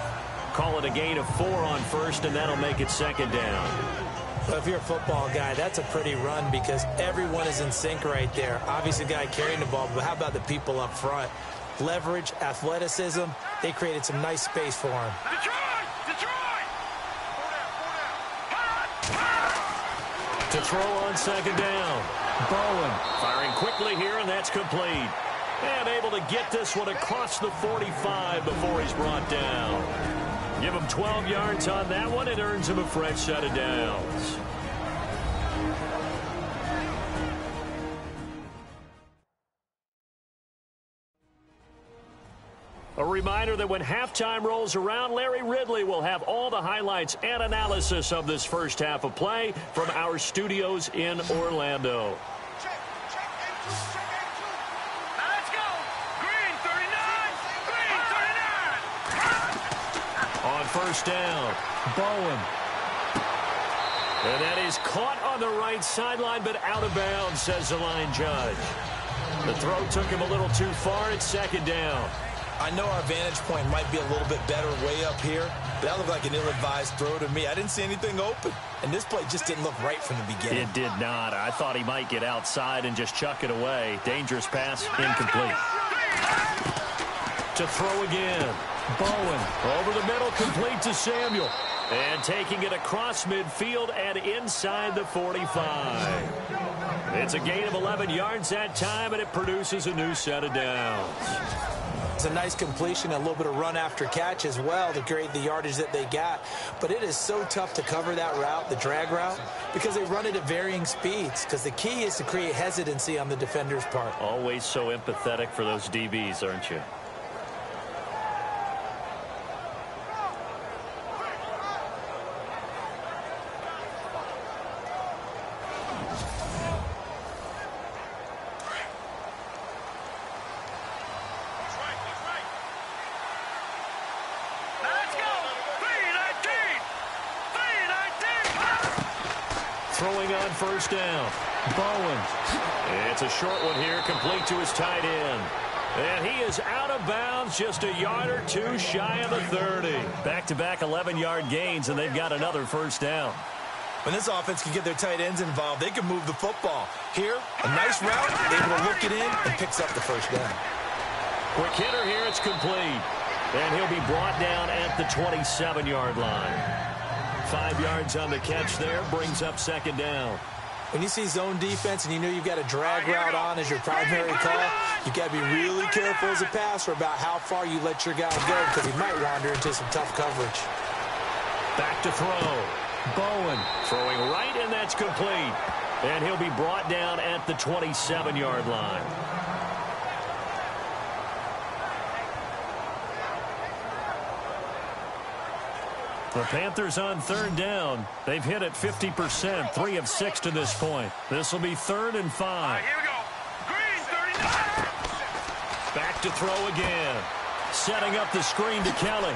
Call it a gain of 4 on first, and that'll make it 2nd down. Well, if you're a football guy, that's a pretty run because everyone is in sync right there. Obviously, the guy carrying the ball, but how about the people up front? Leverage, athleticism, they created some nice space for him. Detroit! To throw on 2nd down. Bowen firing quickly here, and that's complete. And able to get this one across the 45 before he's brought down. Give him 12 yards on that one. It earns him a fresh set of downs. A reminder that when halftime rolls around, Larry Ridley will have all the highlights and analysis of this first half of play from our studios in Orlando. First down, Bowen. And that is caught on the right sideline, but out of bounds, says the line judge. The throw took him a little too far. It's 2nd down. I know our vantage point might be a little bit better way up here, but that looked like an ill-advised throw to me. I didn't see anything open, and this play just didn't look right from the beginning. It did not. I thought he might get outside and just chuck it away. Dangerous pass, incomplete. To throw again. Bowen over the middle, complete to Samuel. And taking it across midfield and inside the 45. It's a gain of 11 yards that time, and it produces a new set of downs. It's a nice completion, a little bit of run after catch as well to create the yardage that they got. But it is so tough to cover that route, the drag route, because they run it at varying speeds. Because the key is to create hesitancy on the defender's part. Always so empathetic for those DBs, aren't you? throwing on first down. Bowen. It's a short one here, complete to his tight end. And he is out of bounds, just a yard or two shy of the 30. Back-to-back 11-yard gains, and they've got another first down. When this offense can get their tight ends involved, they can move the football. Here, a nice route, able to look it in, and picks up the first down. Quick hitter here, it's complete. And he'll be brought down at the 27-yard line. 5 yards on the catch there, brings up second down. When you see zone defense and you know you've got a drag route on as your primary call, you've got to be really careful as a passer about how far you let your guy go because he might wander into some tough coverage. Back to throw. Bowen throwing right, and that's complete. And he'll be brought down at the 27-yard line. The Panthers on third down. They've hit it 50%, 3 of 6 to this point. This will be 3rd and 5. Here we go. Green, 39. Back to throw again. Setting up the screen to Kelly.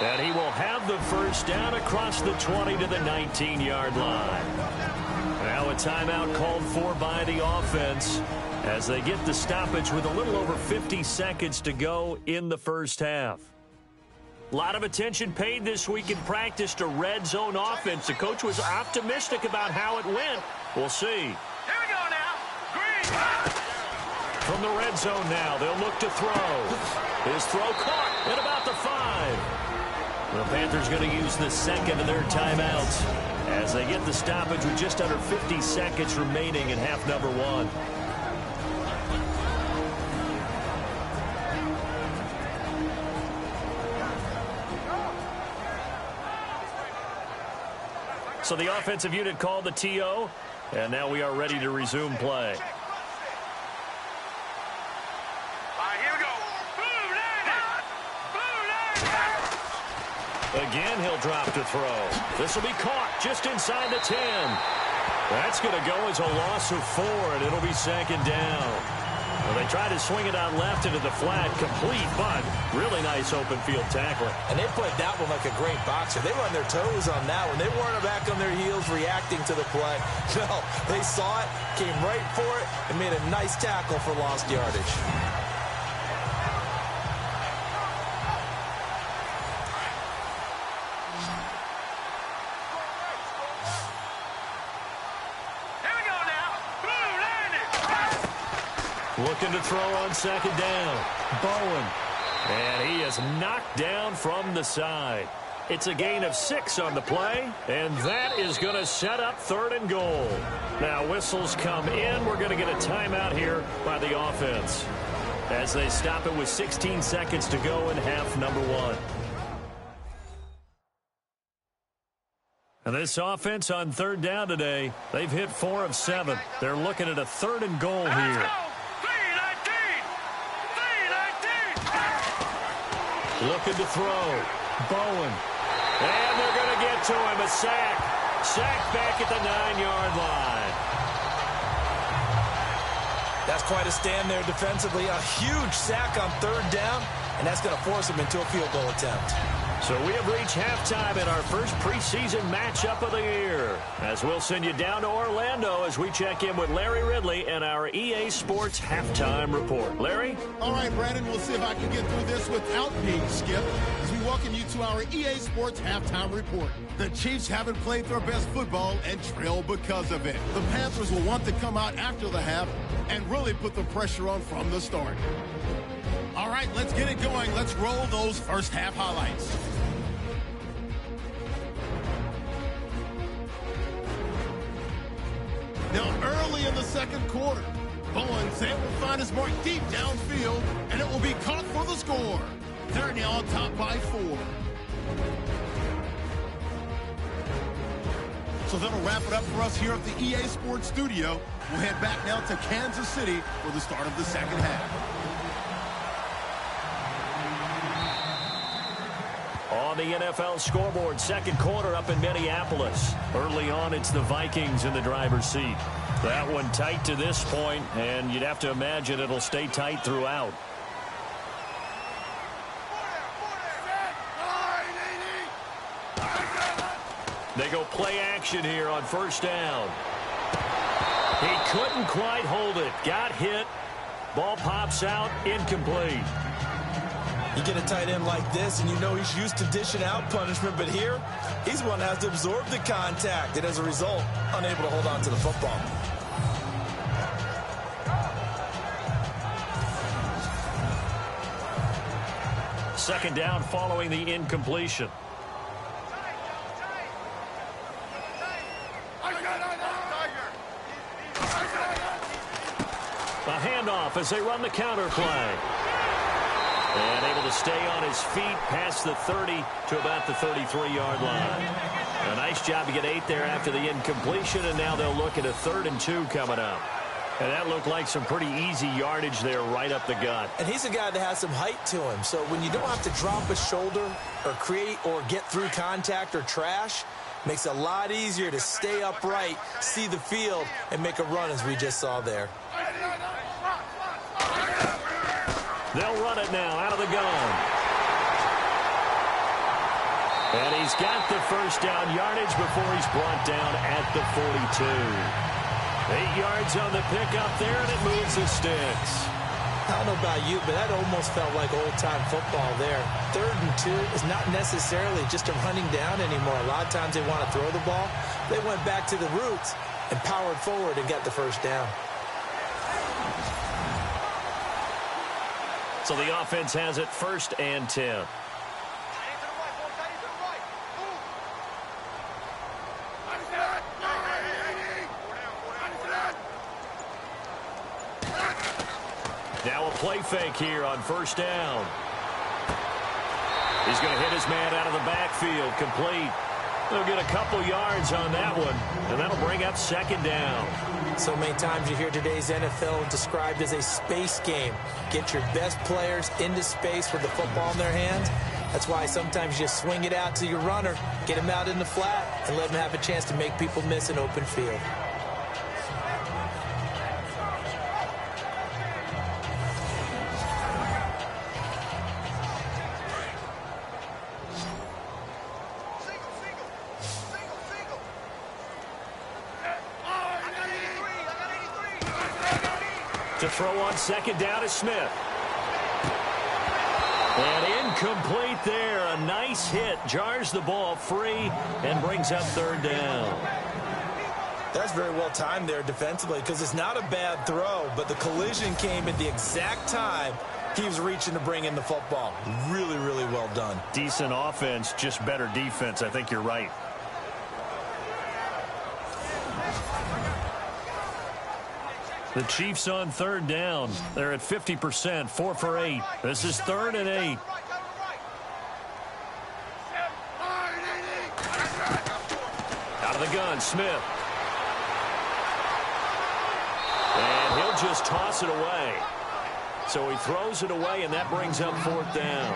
And he will have the first down across the 20 to the 19-yard line. Now a timeout called for by the offense as they get the stoppage with a little over 50 seconds to go in the first half. A lot of attention paid this week in practice to red zone offense. The coach was optimistic about how it went. We'll see. Here we go now. Green. From the red zone now, they'll look to throw. His throw caught at about the 5. The Panthers going to use the second of their timeouts as they get the stoppage with just under 50 seconds remaining in half number 1. So the offensive unit called the TO, and now we are ready to resume play. All right, here we go. Blue landed. Blue landed. Again, he'll drop to throw. This will be caught just inside the 10. That's going to go as a loss of 4, and it'll be second down. Well, they try to swing it out left into the flat, complete, but really nice open field tackling. And they played that one like a great boxer. They were on their toes on that one. They weren't back on their heels reacting to the play. No, they saw it, came right for it, and made a nice tackle for lost yardage. Looking to throw on second down. Bowen. And he is knocked down from the side. It's a gain of 6 on the play, and that is going to set up 3rd and goal. Now whistles come in. We're going to get a timeout here by the offense as they stop it with 16 seconds to go in half number 1. And this offense on third down today, they've hit 4 of 7. They're looking at a 3rd and goal here. Looking to throw. Bowen. And they're going to get to him. A sack. Sack back at the 9-yard line. That's quite a stand there defensively. A huge sack on third down, and that's going to force him into a field goal attempt. So we have reached halftime in our first preseason matchup of the year, as we'll send you down to Orlando as we check in with Larry Ridley and our EA Sports Halftime Report. Larry? All right, Brandon, we'll see if I can get through this without being skipped as we welcome you to our EA Sports Halftime Report. The Chiefs haven't played their best football and trail because of it. The Panthers will want to come out after the half and really put the pressure on from the start. All right, let's get it going. Let's roll those first half highlights. Now, early in the second quarter, Bowen's able to find his mark deep downfield, and it will be caught for the score. They're now on top by 4. So that'll wrap it up for us here at the EA Sports Studio. We'll head back now to Kansas City for the start of the second half. On the NFL scoreboard, second quarter up in Minneapolis. Early on, it's the Vikings in the driver's seat. That one tight to this point, and you'd have to imagine it'll stay tight throughout. They go play action here on first down. He couldn't quite hold it. Got hit. Ball pops out. Incomplete. You get a tight end like this, and you know he's used to dishing out punishment, but here, he's one that has to absorb the contact, and as a result, unable to hold on to the football. Second down following the incompletion. A handoff as they run the counter play. And able to stay on his feet past the 30 to about the 33-yard line. A nice job to get 8 there after the incompletion, and now they'll look at a 3rd and 2 coming up. And that looked like some pretty easy yardage there right up the gut. And he's a guy that has some height to him, so when you don't have to drop a shoulder or create or get through contact or trash, makes it a lot easier to stay upright, see the field, and make a run as we just saw there. They'll run it now out of the gun. And he's got the first down yardage before he's brought down at the 42. 8 yards on the pickup there, and it moves the sticks. I don't know about you, but that almost felt like old-time football there. 3rd and 2 is not necessarily just a running down anymore. A lot of times they want to throw the ball. They went back to the roots and powered forward and got the first down. So the offense has it 1st and 10. Now a play fake here on first down. He's going to hit his man out of the backfield. Complete. They'll get a couple yards on that one, and that'll bring up 2nd down. So many times you hear today's NFL described as a space game. Get your best players into space with the football in their hands. That's why sometimes you just swing it out to your runner, get him out in the flat, and let him have a chance to make people miss an open field. To throw on 2nd down is Smith. And incomplete there. A nice hit. Jars the ball free and brings up 3rd down. That's very well timed there defensively because it's not a bad throw, but the collision came at the exact time he was reaching to bring in the football. Really, really well done. Decent offense, just better defense. I think you're right. The Chiefs on 3rd down. They're at 50%, 4 for 8. This is 3rd and 8. Out of the gun, Smith. And he'll just toss it away. So he throws it away, and that brings up 4th down.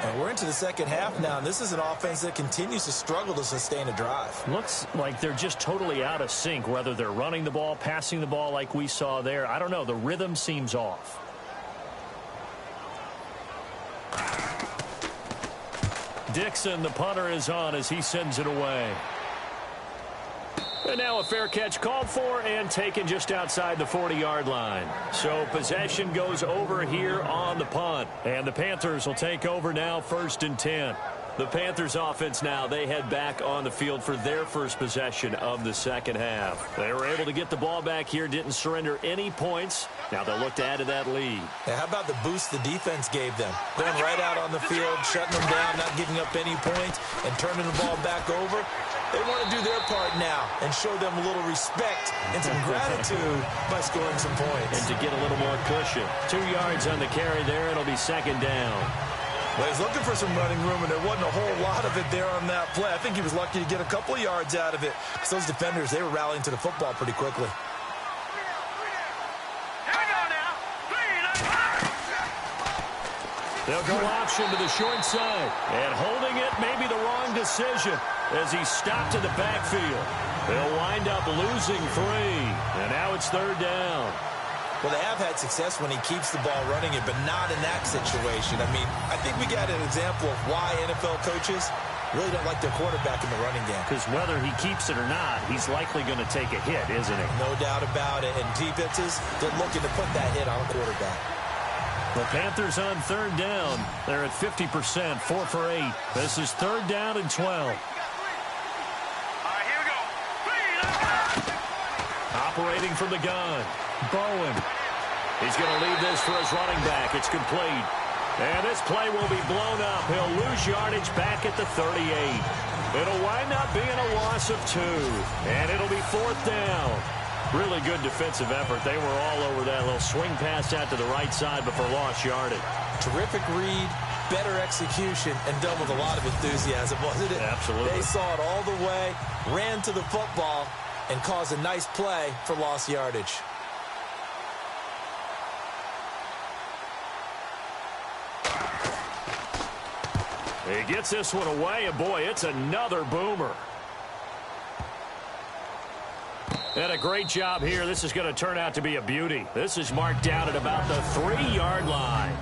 And we're into the second half now, and this is an offense that continues to struggle to sustain a drive. Looks like they're just totally out of sync, whether they're running the ball, passing the ball like we saw there. I don't know. The rhythm seems off. Dixon, the punter, is on as he sends it away. And now a fair catch called for and taken just outside the 40-yard line. So possession goes over here on the punt. And the Panthers will take over now 1st and 10. The Panthers offense now, they head back on the field for their first possession of the second half. They were able to get the ball back here, didn't surrender any points. Now they'll look to add to that lead. Yeah, how about the boost the defense gave them? Going right out on the field, shutting them down, not giving up any points, and turning the ball back over. They want to do their part now and show them a little respect and some gratitude by scoring some points. And to get a little more cushion. 2 yards on the carry there. It'll be 2nd down. Well, he's looking for some running room, and there wasn't a whole lot of it there on that play. I think he was lucky to get a couple of yards out of it. Because those defenders, they were rallying to the football pretty quickly. They'll go option to the short side. And holding it may be the wrong decision as he's stopped in the backfield. They'll wind up losing 3. And now it's 3rd down. Well, they have had success when he keeps the ball running it, but not in that situation. I mean, I think we got an example of why NFL coaches really don't like their quarterback in the running game. Because whether he keeps it or not, he's likely going to take a hit, isn't he? No doubt about it. And defenses, they're looking to put that hit on a quarterback. The Panthers on third down. They're at 50%, 4 for 8. This is third down and 12. All right, here we go. Operating from the gun. Bowen. He's going to leave this for his running back. It's complete. And this play will be blown up. He'll lose yardage back at the 38. It'll wind up being a loss of 2. And it'll be fourth down. Really good defensive effort. They were all over that little swing pass out to the right side before lost yardage. Terrific read, better execution, and done with a lot of enthusiasm, wasn't it? Absolutely. They saw it all the way, ran to the football, and caused a nice play for lost yardage. He gets this one away, and boy, it's another boomer. And a great job here. This is going to turn out to be a beauty. This is marked down at about the 3-yard line.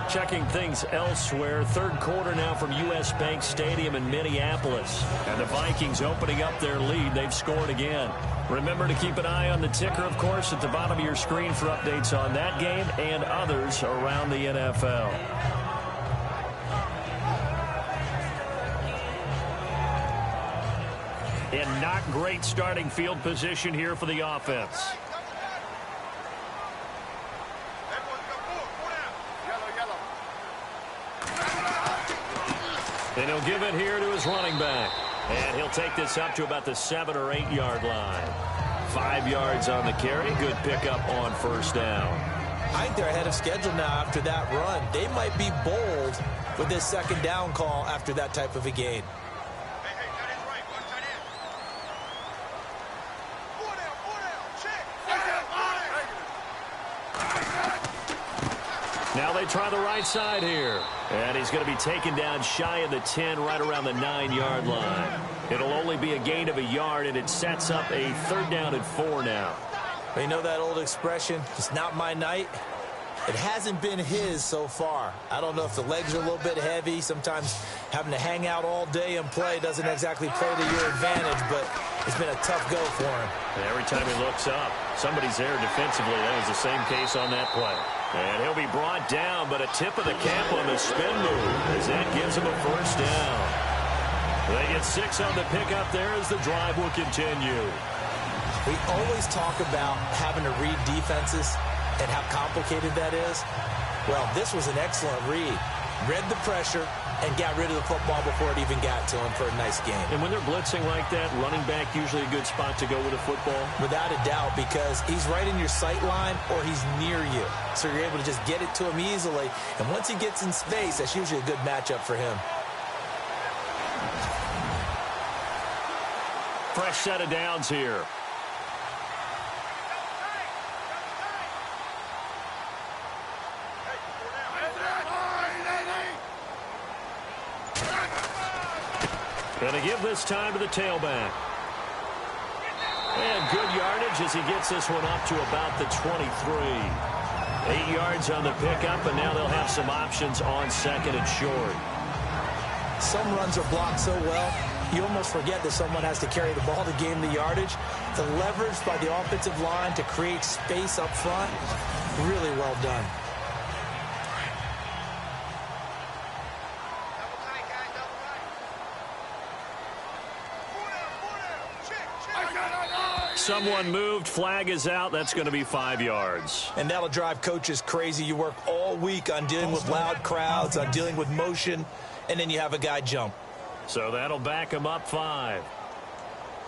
Checking things elsewhere. Third quarter now from U.S. Bank Stadium in Minneapolis. And the Vikings opening up their lead. They've scored again. Remember to keep an eye on the ticker, of course, at the bottom of your screen for updates on that game and others around the NFL. And not great starting field position here for the offense. And he'll give it here to his running back. And he'll take this up to about the 7- or 8-yard line. 5 yards on the carry. Good pickup on first down. I think they're ahead of schedule now after that run. They might be bold with this second down call after that type of a gain. Now they try the right side here. And he's going to be taken down shy of the 10, right around the 9-yard line. It'll only be a gain of a yard, and it sets up a third down and 4 now. You know that old expression, it's not my night? It hasn't been his so far. I don't know if the legs are a little bit heavy. Sometimes having to hang out all day and play doesn't exactly play to your advantage, but it's been a tough go for him. And every time he looks up, somebody's there defensively. That was the same case on that play. And he'll be brought down, but a tip of the cap on the spin move as that gives him a first down. They get 6 on the pickup there as the drive will continue. We always talk about having to read defenses and how complicated that is. Well, this was an excellent read. Read the pressure and got rid of the football before it even got to him for a nice game. And when they're blitzing like that, running back usually a good spot to go with a football? Without a doubt, because he's right in your sight line or he's near you. So you're able to just get it to him easily. And once he gets in space, that's usually a good matchup for him. Fresh set of downs here. Going to give this time to the tailback. And good yardage as he gets this one up to about the 23. 8 yards on the pickup, and now they'll have some options on second and short. Some runs are blocked so well, you almost forget that someone has to carry the ball to gain the yardage. The leverage by the offensive line to create space up front, really well done. Someone moved. Flag is out. That's going to be 5 yards. And that'll drive coaches crazy. You work all week on dealing with loud crowds, on dealing with motion, and then you have a guy jump. So that'll back him up 5.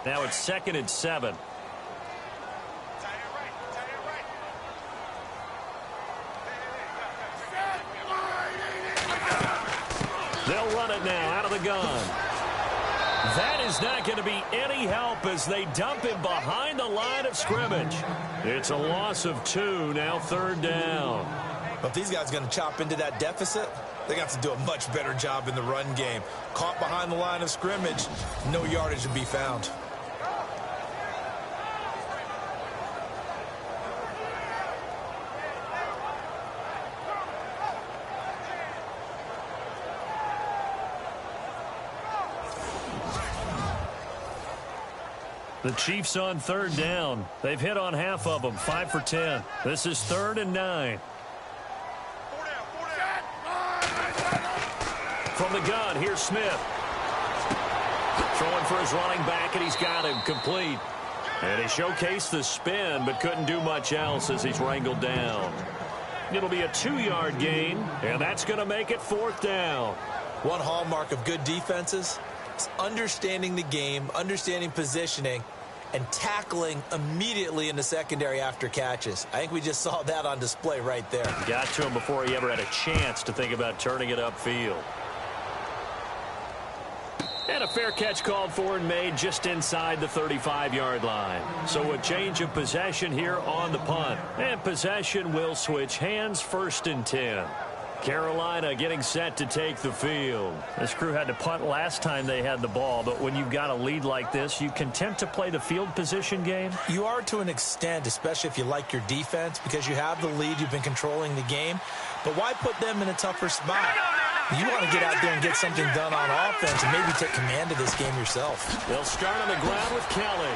Now it's 2nd and 7. They'll run it now out of the gun. That is not going to be any help as they dump him behind the line of scrimmage. It's a loss of 2, now third down. But if these guys are going to chop into that deficit, they got to do a much better job in the run game. Caught behind the line of scrimmage, no yardage to be found. The Chiefs on third down. They've hit on half of them, 5 for 10. This is 3rd and 9. From the gun, here's Smith. Throwing for his running back, and he's got him complete. And he showcased the spin, but couldn't do much else as he's wrangled down. It'll be a 2-yard gain, and that's going to make it 4th down. One hallmark of good defenses is understanding the game, understanding positioning, and tackling immediately in the secondary after catches. I think we just saw that on display right there. Got to him before he ever had a chance to think about turning it upfield. And a fair catch called for and made just inside the 35-yard line. So a change of possession here on the punt. And possession will switch hands, 1st and 10. Carolina getting set to take the field. This crew had to punt last time they had the ball, but when you've got a lead like this, you content to play the field position game? You are to an extent, especially if you like your defense, because you have the lead, you've been controlling the game. But why put them in a tougher spot? You want to get out there and get something done on offense and maybe take command of this game yourself. They'll start on the ground with Kelly.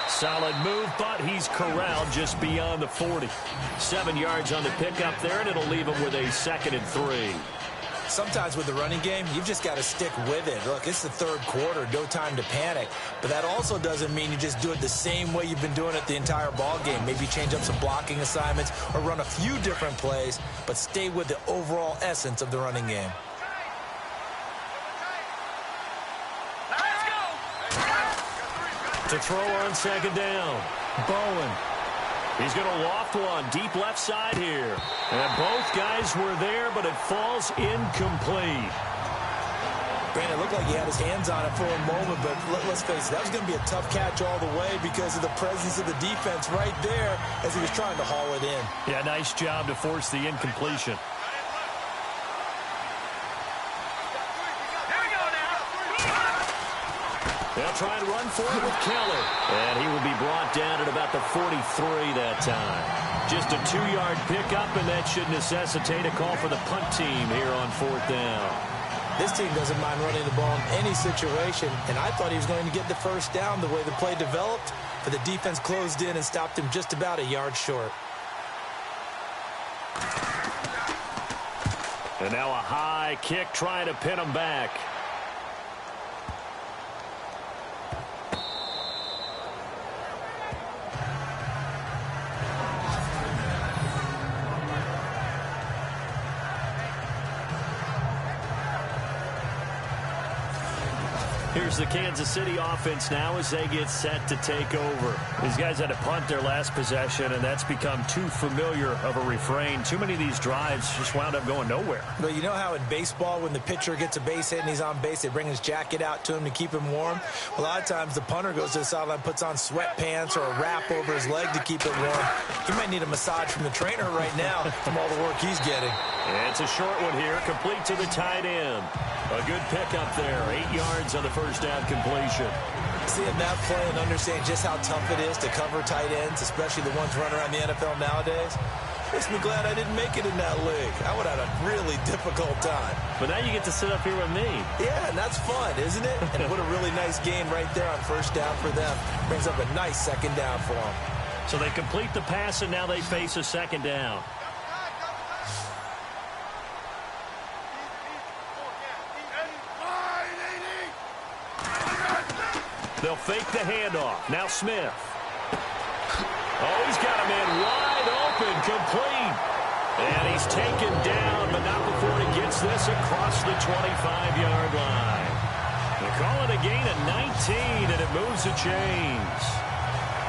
Solid move, but he's corralled just beyond the 40. 7 yards on the pickup there, and it'll leave him with a 2nd and 3. Sometimes with the running game, you've just got to stick with it. Look, it's the 3rd quarter, no time to panic. But that also doesn't mean you just do it the same way you've been doing it the entire ball game. Maybe change up some blocking assignments or run a few different plays, but stay with the overall essence of the running game. To throw on 2nd down, Bowen. He's going to loft one deep left side here. And both guys were there, but it falls incomplete. Brandon, it looked like he had his hands on it for a moment, but let's face it, that was going to be a tough catch all the way because of the presence of the defense right there as he was trying to haul it in. Yeah, nice job to force the incompletion. They'll try and run for it with Kelly. And he will be brought down at about the 43 that time. Just a 2-yard pickup, and that should necessitate a call for the punt team here on 4th down. This team doesn't mind running the ball in any situation, and I thought he was going to get the 1st down the way the play developed, but the defense closed in and stopped him just about a yard short. And now a high kick trying to pin him back. Here's the Kansas City offense now as they get set to take over. These guys had to punt their last possession, and that's become too familiar of a refrain. Too many of these drives just wound up going nowhere. But you know how in baseball, when the pitcher gets a base hit and he's on base, they bring his jacket out to him to keep him warm? A lot of times the punter goes to the sideline, puts on sweatpants or a wrap over his leg to keep it warm. He might need a massage from the trainer right now from all the work he's getting. And it's a short one here, complete to the tight end. A good pickup there, 8 yards on the 1st down completion. Seeing that play and understanding just how tough it is to cover tight ends, especially the ones running around the NFL nowadays, makes me glad I didn't make it in that league. I would have had a really difficult time. But now you get to sit up here with me. Yeah, and that's fun, isn't it? And what a really nice game right there on 1st down for them. Brings up a nice 2nd down for them. So they complete the pass, and now they face a 2nd down. They'll fake the handoff. Now Smith. Oh, he's got a man wide open, complete. And he's taken down, but not before he gets this across the 25-yard line. They call it a gain of 19, and it moves the chains.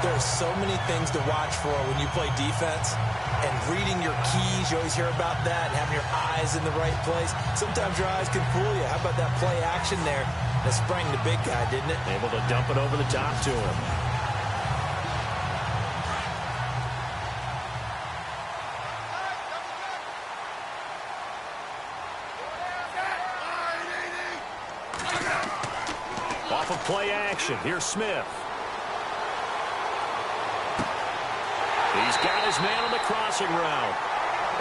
There's so many things to watch for when you play defense. And reading your keys, you always hear about that, and having your eyes in the right place. Sometimes your eyes can fool you. How about that play action there? That sprang the big guy, didn't it? Able to dump it over the top to him. Off of play action, here's Smith. He's got his man on the crossing route.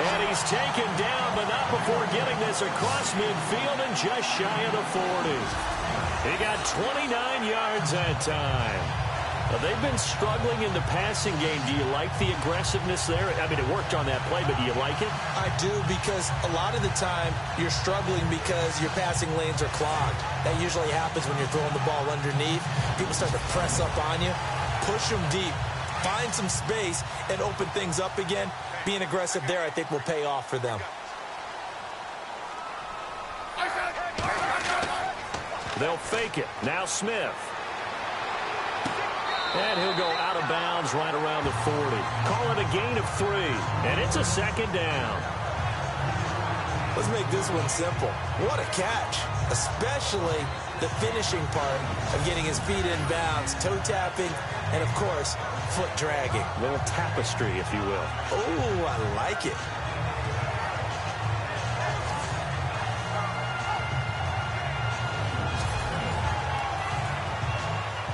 And he's taken down, but not before getting this across midfield and just shy of the 40. He got 29 yards that time. They've been struggling in the passing game. Do you like the aggressiveness there? I mean, it worked on that play, but do you like it? I do, because a lot of the time you're struggling because your passing lanes are clogged. That usually happens when you're throwing the ball underneath. People start to press up on you. Push them deep. Find some space and open things up again. Being aggressive there, I think, will pay off for them. They'll fake it. Now Smith. And he'll go out of bounds right around the 40. Call it a gain of 3. And it's a second down. Let's make this one simple. What a catch. Especially the finishing part of getting his feet in bounds, toe tapping, and, of course, foot dragging. A little tapestry, if you will. Oh, I like it.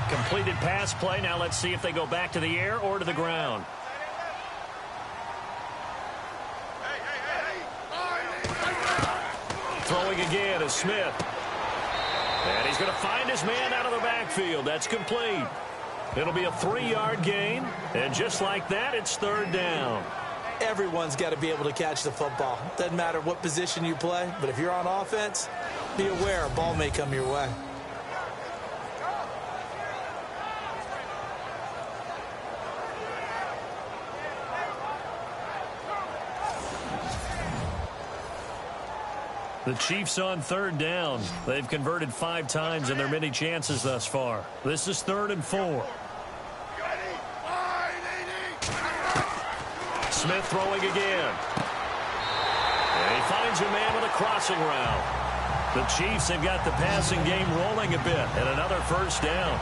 Completed pass play. Now let's see if they go back to the air or to the ground. Throwing again is Smith. And he's going to find his man out of the backfield. That's complete. It'll be a 3-yard gain. And just like that, it's third down. Everyone's got to be able to catch the football. Doesn't matter what position you play, but if you're on offense, be aware a ball may come your way. The Chiefs on third down. They've converted 5 times in their many chances thus far. This is 3rd and 4. Smith throwing again. And he finds a man with a crossing route. The Chiefs have got the passing game rolling a bit, and another first down.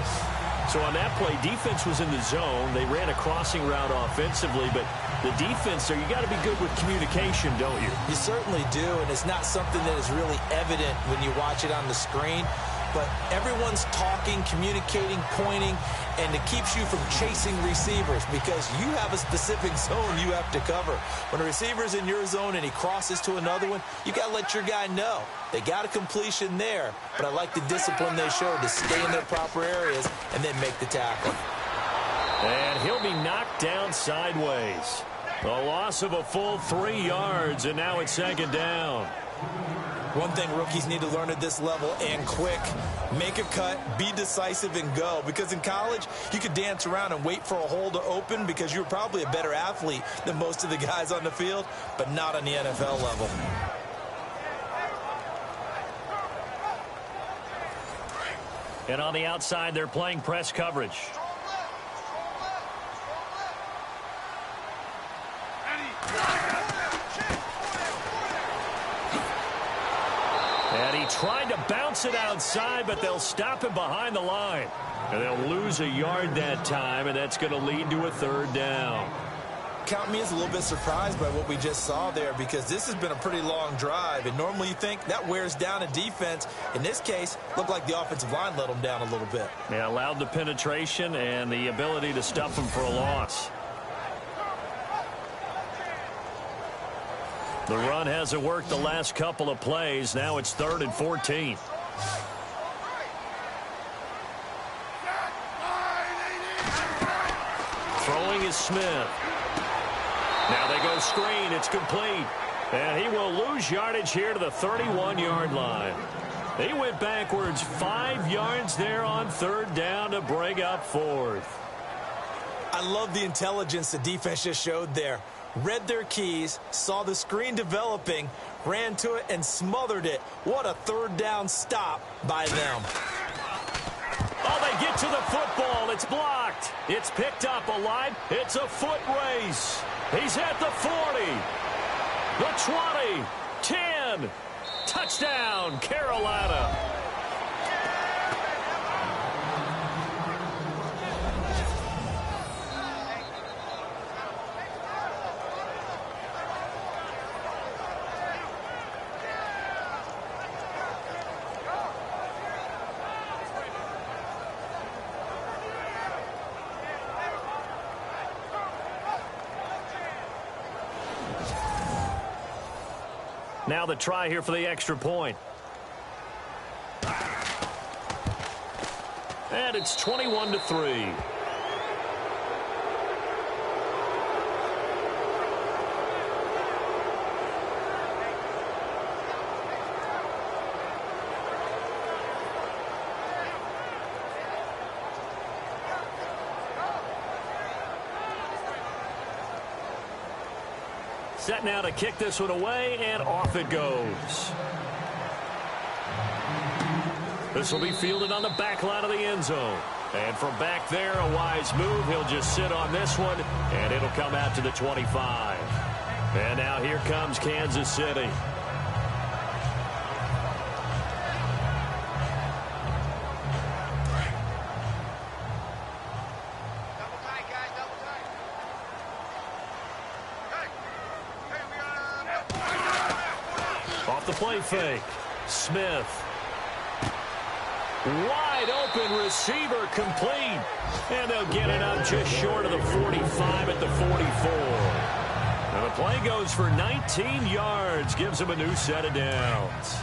So on that play, defense was in the zone. They ran a crossing route offensively, but the defense there, you got to be good with communication, don't you? You certainly do, and it's not something that is really evident when you watch it on the screen. But everyone's talking, communicating, pointing, and it keeps you from chasing receivers because you have a specific zone you have to cover. When a receiver's in your zone and he crosses to another one, you got to let your guy know. They got a completion there, but I like the discipline they showed to stay in their proper areas and then make the tackle. And he'll be knocked down sideways. A loss of a full 3 yards, and now it's second down. One thing rookies need to learn at this level, and quick, make a cut, be decisive, and go. Because in college, you could dance around and wait for a hole to open because you're probably a better athlete than most of the guys on the field, but not on the NFL level. And on the outside, they're playing press coverage. And he tried to bounce it outside, but they'll stop him behind the line. And they'll lose a yard that time, and that's going to lead to a third down. Count me as a little bit surprised by what we just saw there because this has been a pretty long drive, and normally you think that wears down a defense. In this case, looked like the offensive line let them down a little bit. Yeah, allowed the penetration and the ability to stuff them for a loss. The run hasn't worked the last couple of plays. Now it's 3rd and 14. Throwing is Smith. Now they go screen. It's complete. And he will lose yardage here to the 31-yard line. He went backwards 5 yards there on 3rd down to bring up 4th. I love the intelligence the defense just showed there. Read their keys, saw the screen developing, ran to it, and smothered it. What a 3rd down stop by them. Oh, they get to the football. It's blocked. It's picked up alive. It's a foot race. He's at the 40, the 20, 10. Touchdown, Carolina. Now the try here for the extra point. And it's 21-3. Set now to kick this one away, and off it goes. This will be fielded on the back line of the end zone. And from back there, a wise move. He'll just sit on this one, and it'll come out to the 25. And now here comes Kansas City. Off the play fake. Smith. Wide open receiver complete. And they'll get it up just short of the 45 at the 44. And the play goes for 19 yards. Gives them a new set of downs.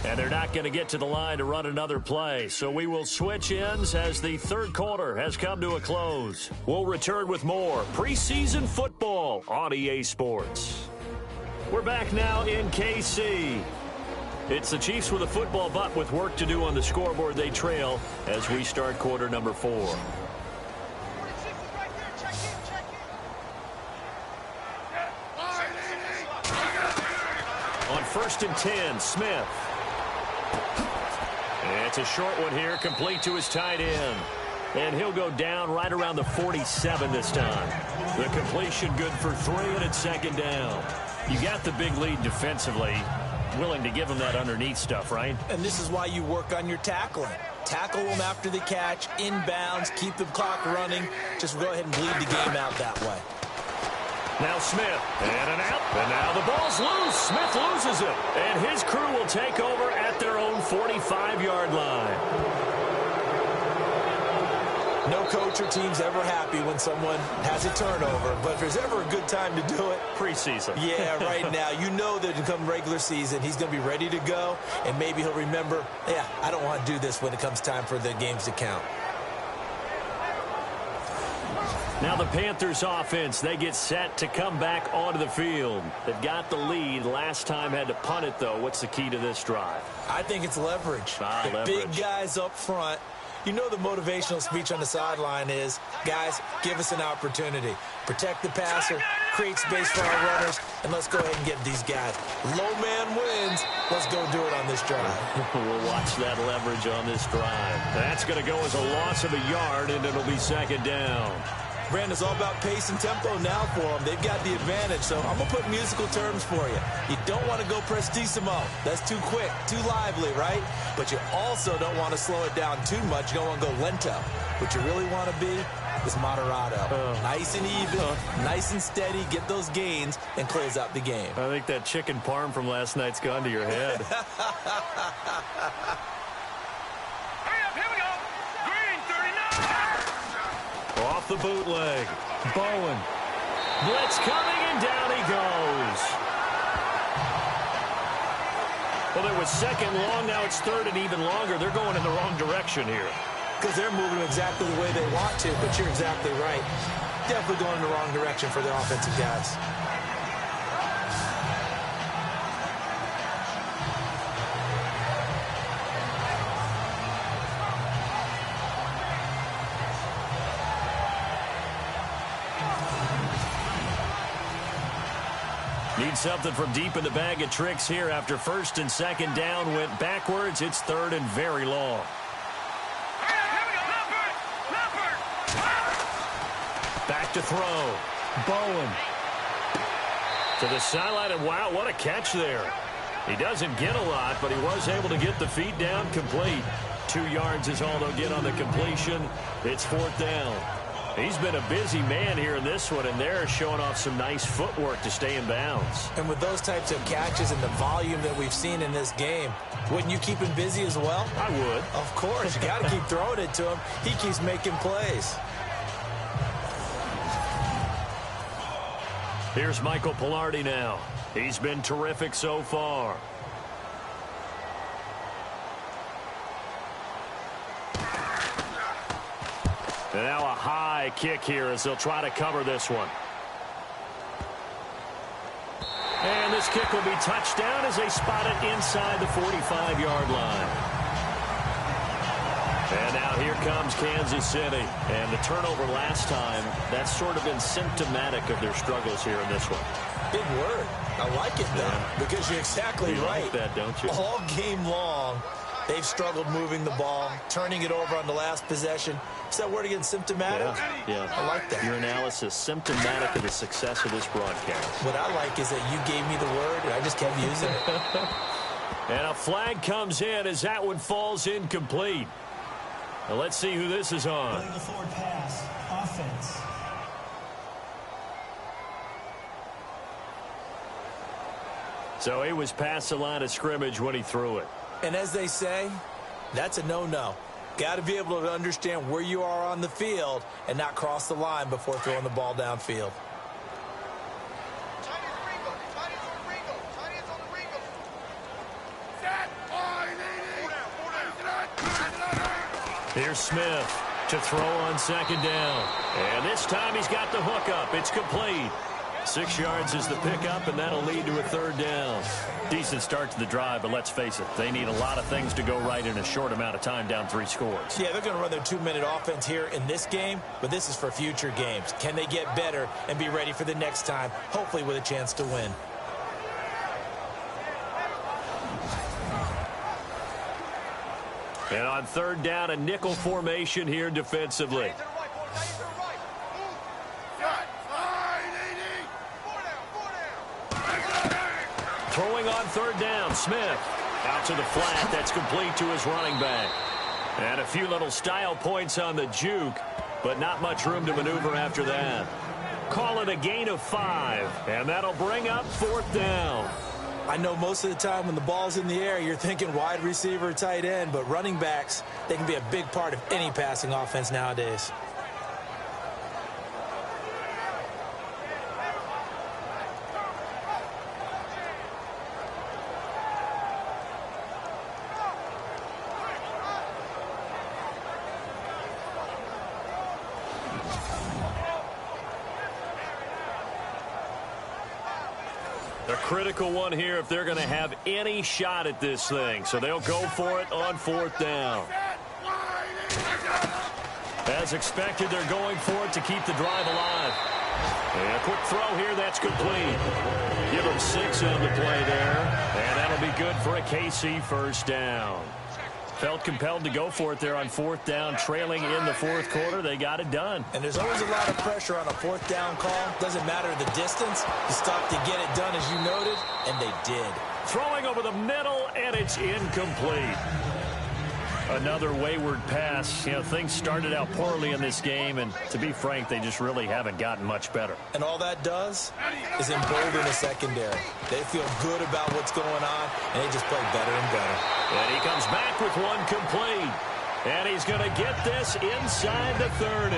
And they're not going to get to the line to run another play. So we will switch ends as the third quarter has come to a close. We'll return with more preseason football on EA Sports. We're back now in KC. It's the Chiefs with a football, but with work to do on the scoreboard, they trail as we start quarter number 4. On 1st and 10, Smith. It's a short one here, complete to his tight end. And he'll go down right around the 47 this time. The completion good for 3, and it's second down. You got the big lead defensively. Willing to give him that underneath stuff, right? And this is why you work on your tackling. Tackle them after the catch, inbounds, keep the clock running. Just go ahead and bleed the game out that way. Now Smith, and an out, and now the ball's loose. Smith loses it, and his crew will take over at their own 45-yard line. No coach or team's ever happy when someone has a turnover, but if there's ever a good time to do it, preseason. Yeah, right now. You know that come regular season, he's going to be ready to go, and maybe he'll remember, yeah, I don't want to do this when it comes time for the games to count. Now the Panthers offense, they get set to come back onto the field. They've got the lead. Last time had to punt it, though. What's the key to this drive? I think it's leverage. The big guys up front. You know the motivational speech on the sideline is, guys, give us an opportunity. Protect the passer, create space for our runners, and let's go ahead and get these guys. Low man wins. Let's go do it on this drive. We'll watch that leverage on this drive. That's going to go as a loss of a yard, and it'll be second down. Brandon, it's all about pace and tempo now for them. They've got the advantage, so I'm going to put musical terms for you. You don't want to go Preseason. That's too quick, too lively, right? But you also don't want to slow it down too much. You don't want to go lento. What you really want to be is moderato. Nice and even, nice and steady, get those gains, and close out the game. I think that chicken parm from last night's gone to your head. Off the bootleg. Bowen. Blitz coming, and down he goes. Well, it was second long. Now it's third and even longer. They're going in the wrong direction here. Because they're moving exactly the way they want to, but you're exactly right. Definitely going in the wrong direction for the offensive guys. Need something from deep in the bag of tricks here after first and second down went backwards. It's third and very long. Back to throw. Bowen. To the sideline, and wow, what a catch there. He doesn't get a lot, but he was able to get the feet down complete. 2 yards is all they'll get on the completion. It's fourth down. He's been a busy man here in this one, and they're showing off some nice footwork to stay in bounds. And with those types of catches and the volume that we've seen in this game, wouldn't you keep him busy as well? I would. Of course. You got to keep throwing it to him. He keeps making plays. Here's Michael Pilardi now. He's been terrific so far. And now a high kick here as they'll try to cover this one. And this kick will be touched down as they spot it inside the 45-yard line. And now here comes Kansas City. And the turnover last time, that's sort of been symptomatic of their struggles here in this one. Big word. I like it, though, because you're exactly right. Like that, don't you? All game long, they've struggled moving the ball, turning it over on the last possession. Is that word again, symptomatic? Yeah. I like that. Your analysis, symptomatic of the success of this broadcast. What I like is that you gave me the word, and I just kept using it. And a flag comes in as that one falls incomplete. Now let's see who this is on. Illegal forward pass, offense. So he was past the line of scrimmage when he threw it. And as they say, that's a no-no. Got to be able to understand where you are on the field and not cross the line before throwing the ball downfield. Here's Smith to throw on second down. And this time he's got the hook up. It's complete. 6 yards is the pickup, and that'll lead to a third down. Decent start to the drive, but let's face it, they need a lot of things to go right in a short amount of time, down 3 scores. Yeah, they're going to run their 2-minute offense here in this game, but this is for future games. Can they get better and be ready for the next time, hopefully with a chance to win? And on third down, a nickel formation here defensively. Throwing on third down, Smith. Out to the flat, that's complete to his running back. And a few little style points on the juke, but not much room to maneuver after that. Call it a gain of 5, and that'll bring up fourth down. I know most of the time when the ball's in the air, you're thinking wide receiver, tight end, but running backs, they can be a big part of any passing offense nowadays. A critical one here if they're going to have any shot at this thing. So they'll go for it on fourth down. As expected, they're going for it to keep the drive alive. And a quick throw here, that's complete. Give them 6 on the play there. And that'll be good for a KC first down. Felt compelled to go for it there on fourth down, trailing in the fourth quarter. They got it done. And there's always a lot of pressure on a fourth down call. Doesn't matter the distance. You stop to get it done, as you noted, and they did. Throwing over the middle, and it's incomplete. Another wayward pass. You know, things started out poorly in this game, and to be frank, they just really haven't gotten much better. And all that does is embolden the secondary. They feel good about what's going on, and they just play better and better. And he comes back with one complete. And he's going to get this inside the 30.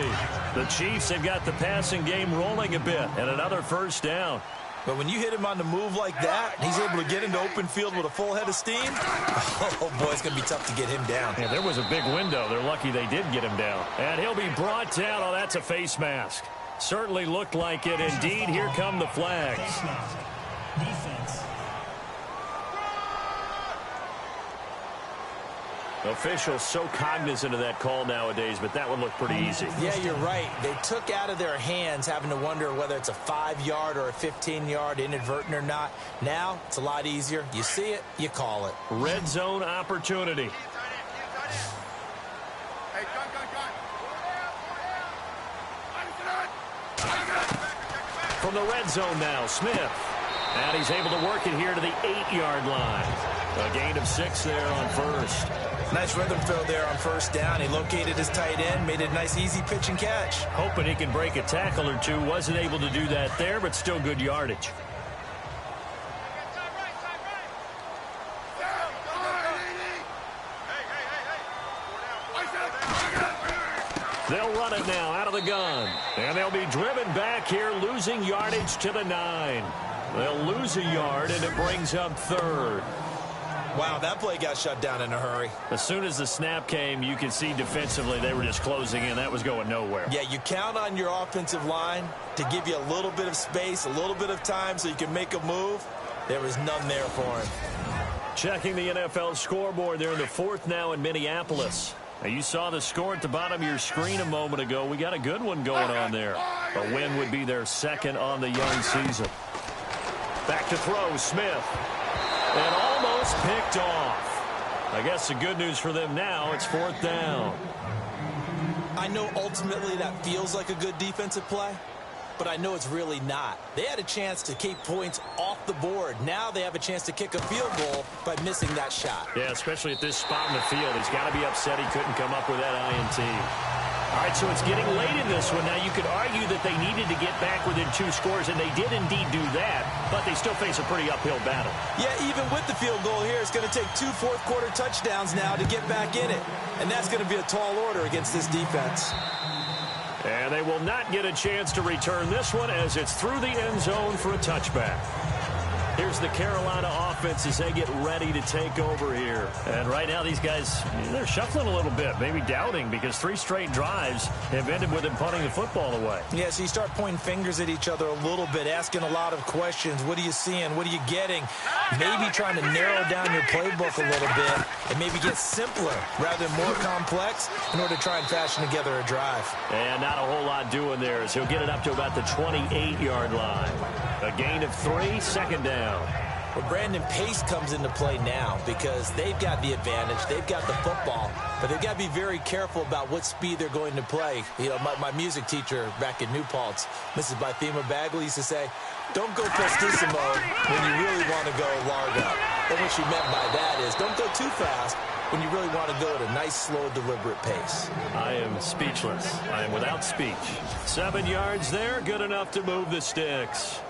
The Chiefs have got the passing game rolling a bit, and another first down. But when you hit him on the move like that, he's able to get into open field with a full head of steam. Oh, boy, it's going to be tough to get him down. Yeah, there was a big window. They're lucky they did get him down. And he'll be brought down. Oh, that's a face mask. Certainly looked like it. Indeed, here come the flags. Defense. Officials so cognizant of that call nowadays, but that one looked pretty easy. Yeah, you're right. They took out of their hands having to wonder whether it's a 5-yard or a 15-yard, inadvertent or not. Now, it's a lot easier. You see it, you call it. Red zone opportunity. From the red zone now, Smith. And he's able to work it here to the 8-yard line. A gain of 6 there on first. Nice rhythm throw there on first down. He located his tight end, made it a nice easy pitch and catch. Hoping he can break a tackle or two. Wasn't able to do that there, but still good yardage. They'll run it now out of the gun. And they'll be driven back here, losing yardage to the 9. They'll lose a yard, and it brings up 3rd. Wow, that play got shut down in a hurry. As soon as the snap came, you could see defensively they were just closing in. That was going nowhere. Yeah, you count on your offensive line to give you a little bit of space, a little bit of time so you can make a move. There was none there for him. Checking the NFL scoreboard, they're in the 4th now in Minneapolis. Now, you saw the score at the bottom of your screen a moment ago. We got a good one going on there. A win would be their 2nd on the young season. Back to throw, Smith. And almost picked off. I guess the good news for them now, it's 4th down. I know ultimately that feels like a good defensive play, but I know it's really not. They had a chance to keep points off the board. Now they have a chance to kick a field goal by missing that shot. Yeah, especially at this spot in the field. He's got to be upset he couldn't come up with that INT. All right, so it's getting late in this one. Now, you could argue that they needed to get back within 2 scores, and they did indeed do that, but they still face a pretty uphill battle. Yeah, even with the field goal here, it's going to take 2 fourth-quarter touchdowns now to get back in it, and that's going to be a tall order against this defense. And they will not get a chance to return this one as it's through the end zone for a touchback. Here's the Carolina offense as they get ready to take over here. And right now these guys, they're shuffling a little bit, maybe doubting, because 3 straight drives have ended with them punting the football away. Yeah, so you start pointing fingers at each other a little bit, asking a lot of questions. What are you seeing? What are you getting? Maybe trying to narrow down your playbook a little bit and maybe get simpler rather than more complex in order to try and fashion together a drive. And not a whole lot doing there as he'll get it up to about the 28-yard line. A gain of 3, 2nd down. Well, Brandon, pace comes into play now because they've got the advantage. They've got the football, but they've got to be very careful about what speed they're going to play. You know, my music teacher back in New Paltz, Mrs. Bythema Bagley, used to say, don't go prestissimo when you really want to go largo. And what she meant by that is don't go too fast when you really want to go at a nice, slow, deliberate pace. I am speechless. I am without speech. 7 yards there, good enough to move the sticks.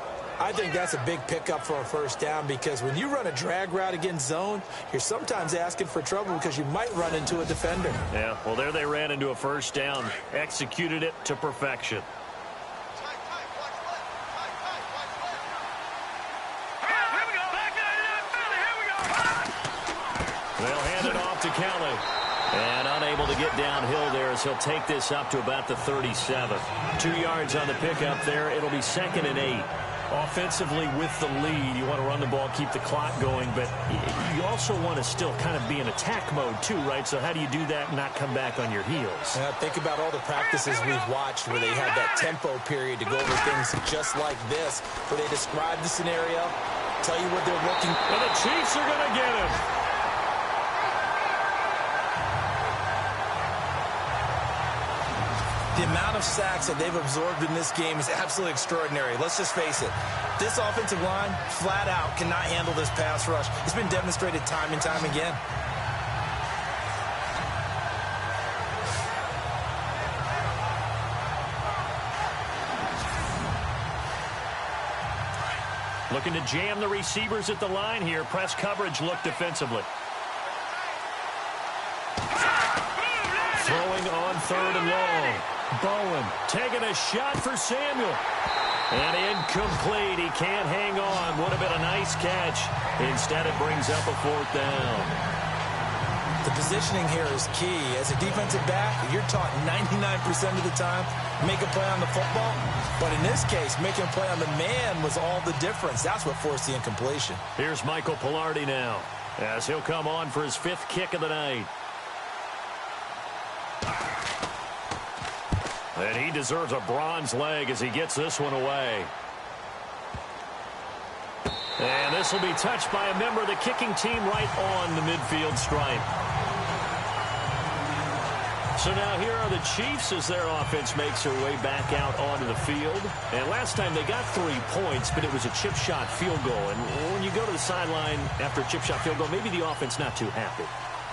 I think that's a big pickup for a 1st down because when you run a drag route against zone, you're sometimes asking for trouble because you might run into a defender. Yeah, well, there they ran into a 1st down, executed it to perfection. They'll hand it off to Kelly. And unable to get downhill there as he'll take this up to about the 37. 2 yards on the pickup there. It'll be 2nd and 8. Offensively with the lead, you want to run the ball, keep the clock going, but you also want to still kind of be in attack mode too, right? So how do you do that and not come back on your heels? Think about all the practices we've watched where they had that tempo period to go over things just like this, where they describe the scenario, tell you what they're looking for. And the Chiefs are going to get him. The amount of sacks that they've absorbed in this game is absolutely extraordinary. Let's just face it. This offensive line, flat out, cannot handle this pass rush. It's been demonstrated time and time again. Looking to jam the receivers at the line here. Press coverage look defensively. Throwing on 3rd and long. Bowen taking a shot for Samuel. And incomplete. He can't hang on. Would have been a nice catch. Instead, it brings up a 4th down. The positioning here is key. As a defensive back, you're taught 99% of the time, make a play on the football. But in this case, making a play on the man was all the difference. That's what forced the incompletion. Here's Michael Pilardi now as he'll come on for his 5th kick of the night. And he deserves a bronze leg as he gets this one away. And this will be touched by a member of the kicking team right on the midfield stripe. So now here are the Chiefs as their offense makes their way back out onto the field. And last time they got 3 points, but it was a chip shot field goal. And when you go to the sideline after a chip shot field goal, maybe the offense not too happy.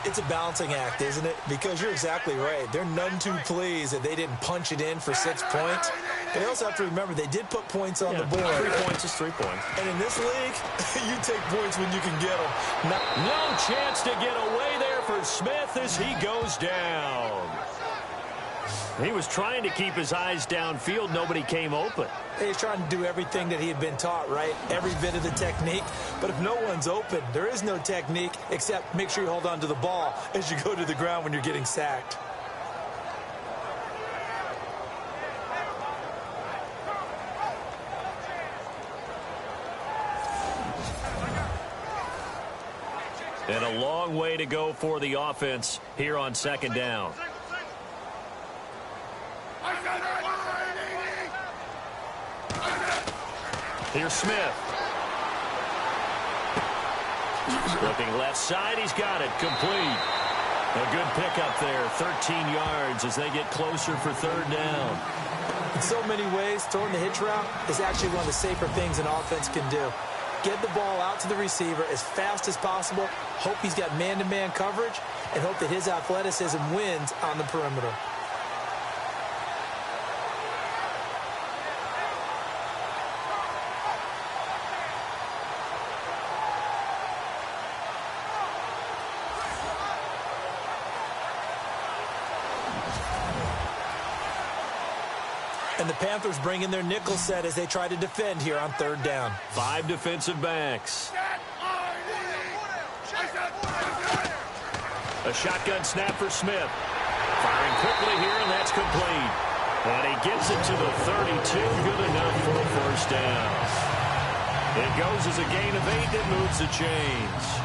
It's a balancing act, isn't it? Because you're exactly right. They're none too pleased that they didn't punch it in for 6 points. But they also have to remember they did put points on the board. 3 points is 3 points. And in this league, you take points when you can get them. No chance to get away there for Smith as he goes down. He was trying to keep his eyes downfield. Nobody came open. He's trying to do everything that he had been taught, right? Every bit of the technique. But if no one's open, there is no technique except make sure you hold on to the ball as you go to the ground when you're getting sacked. And a long way to go for the offense here on second down. Here's Smith. Looking left side, he's got it. Complete. A good pickup there. 13 yards as they get closer for third down. In so many ways, throwing the hitch route is actually one of the safer things an offense can do. Get the ball out to the receiver as fast as possible, hope he's got man-to-man coverage, and hope that his athleticism wins on the perimeter. And the Panthers bring in their nickel set as they try to defend here on third down. 5 defensive backs. A shotgun snap for Smith. Firing quickly here, and that's complete. And he gets it to the 32. Good enough for a first down. It goes as a gain of 8 that moves the chains.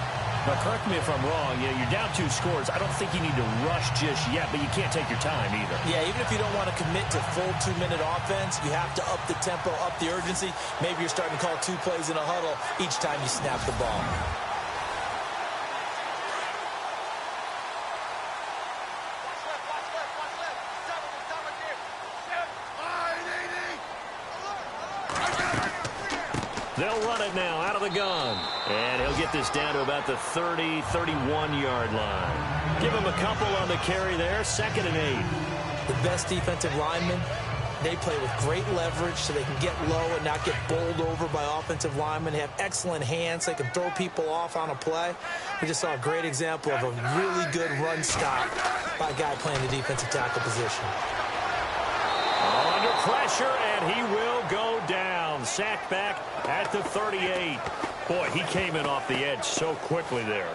Now, correct me if I'm wrong. Yeah, you're down 2 scores. I don't think you need to rush just yet, but you can't take your time either. Yeah, even if you don't want to commit to full 2-minute offense, you have to up the tempo, up the urgency. Maybe you're starting to call 2 plays in a huddle each time you snap the ball. They'll run it now out of the gun. And he'll get this down to about the 30, 31-yard line. Give him a couple on the carry there. 2nd and 8. The best defensive linemen, they play with great leverage so they can get low and not get bowled over by offensive linemen. They have excellent hands. They can throw people off on a play. We just saw a great example of a really good run stop by a guy playing the defensive tackle position. Under pressure, and he will go down. Sacked back at the 38. Boy, he came in off the edge so quickly there.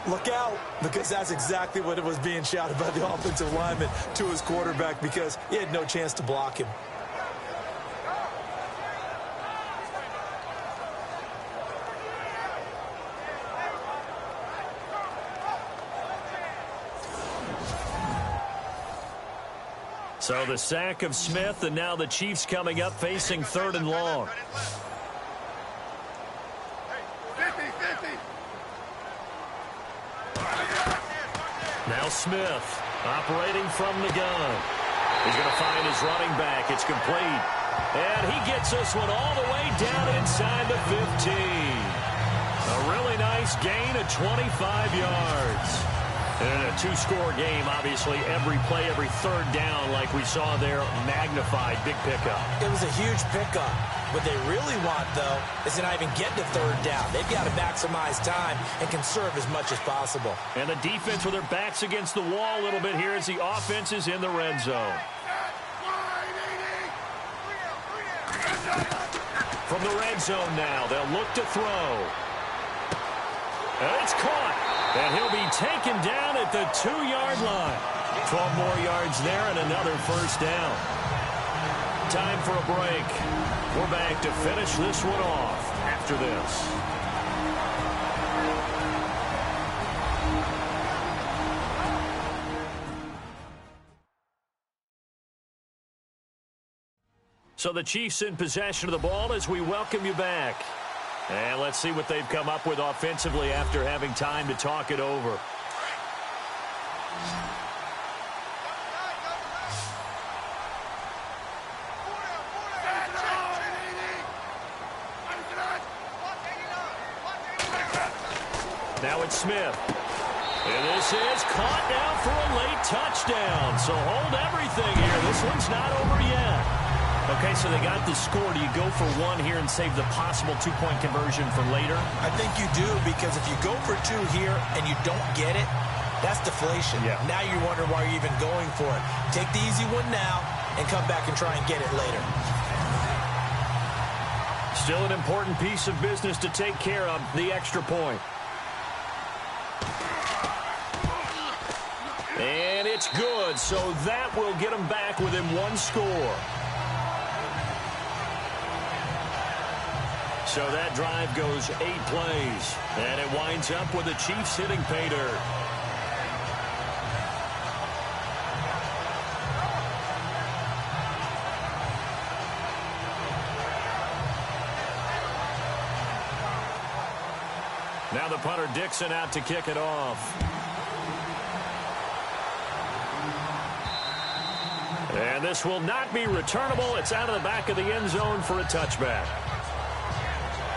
Look out, because that's exactly what it was being shouted by the offensive lineman to his quarterback because he had no chance to block him. So the sack of Smith, and now the Chiefs coming up facing 3rd and long. Now Smith operating from the gun. He's going to find his running back. It's complete. And he gets this one all the way down inside the 15. A really nice gain of 25 yards. And a 2-score game, obviously, every play, every third down, like we saw there, magnified, big pickup. It was a huge pickup. What they really want, though, is to not even get to third down. They've got to maximize time and conserve as much as possible. And the defense with their backs against the wall a little bit here as the offense is in the red zone. From the red zone now, they'll look to throw. And it's caught. And he'll be taken down at the 2-yard line. 12 more yards there and another first down. Time for a break. We're back to finish this one off after this. So the Chiefs in possession of the ball as we welcome you back. And let's see what they've come up with offensively after having time to talk it over. Now it's Smith. And this is caught down for a late touchdown. So hold everything here. This one's not over yet. Okay, so they got the score. Do you go for 1 here and save the possible 2-point conversion for later? I think you do, because if you go for 2 here and you don't get it, That's deflation. Yeah. Now you're wondering why you're even going for it. Take the easy one now and come back and try and get it later. Still an important piece of business to take care of, the extra point. And it's good, so that will get them back within one score. So that drive goes 8 plays, and it winds up with the Chiefs hitting pay dirt. Now the punter Dixon out to kick it off. And this will not be returnable. It's out of the back of the end zone for a touchback.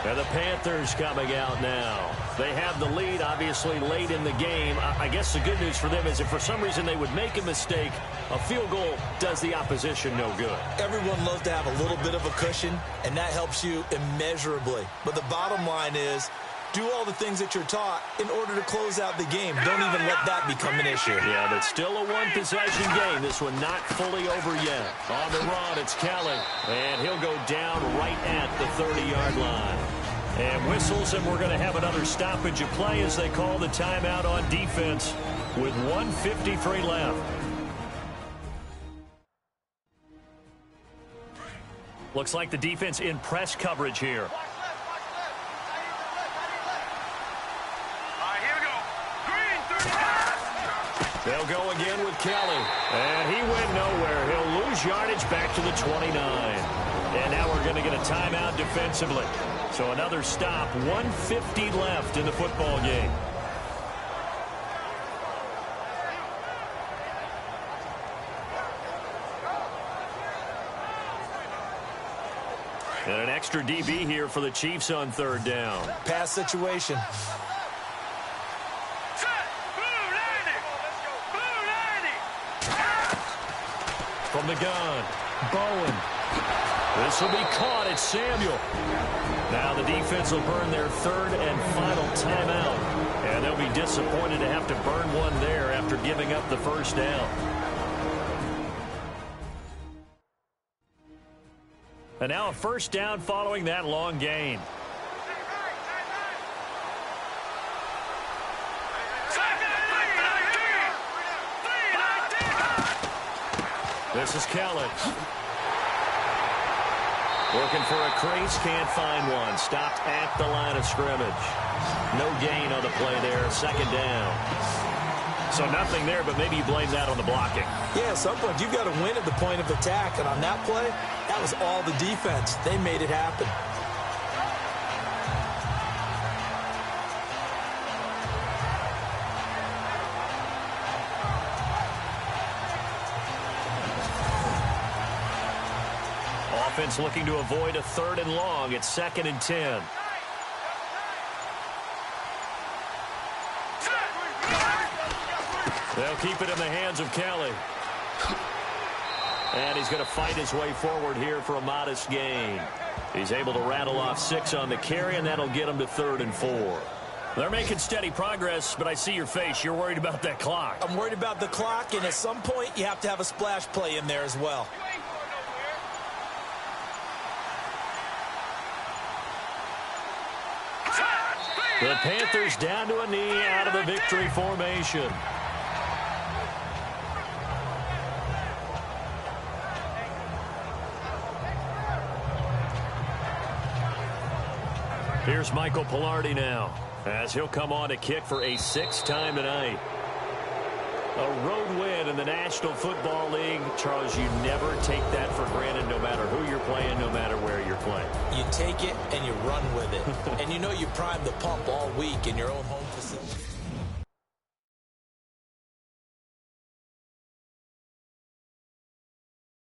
And the Panthers coming out now. They have the lead, obviously, late in the game. I guess the good news for them is if for some reason they would make a mistake, a field goal does the opposition no good. Everyone loves to have a little bit of a cushion, and that helps you immeasurably. But the bottom line is, do all the things that you're taught in order to close out the game. Don't even let that become an issue. Yeah, but still a one-possession game. This one not fully over yet. On the run, it's Kelly. And he'll go down right at the 30-yard line. And whistles, and we're going to have another stoppage of play as they call the timeout on defense with 1:53 left. Looks like the defense in press coverage here. They'll go again with Kelly. And he went nowhere. He'll lose yardage back to the 29. And now we're going to get a timeout defensively. So another stop. 1:50 left in the football game. And an extra DB here for the Chiefs on third down. Pass situation. From the gun, Bowen. This will be caught. It's Samuel. Now the defense will burn their third and final timeout. And they'll be disappointed to have to burn one there after giving up the first down. And now a first down following that long gain. This is Kelly. Looking for a crease, can't find one. Stopped at the line of scrimmage. No gain on the play there, second down. So nothing there, but maybe you blame that on the blocking. Yeah, at some point you've got to win at the point of attack, and on that play, that was all the defense. They made it happen. Offense looking to avoid a third and long. It's 2nd and 10. They'll keep it in the hands of Kelly. And he's going to fight his way forward here for a modest gain. He's able to rattle off 6 on the carry, and that'll get him to 3rd and 4. They're making steady progress, but I see your face. You're worried about that clock. I'm worried about the clock, and at some point you have to have a splash play in there as well. The Panthers down to a knee out of the victory formation. Here's Michael Pilardi now, as he'll come on to kick for a 6th time tonight. A road win in the National Football League. Charles, you never take that for granted, no matter who you're playing, no matter where you're playing. You take it and you run with it. And you know you primed the pump all week in your own home.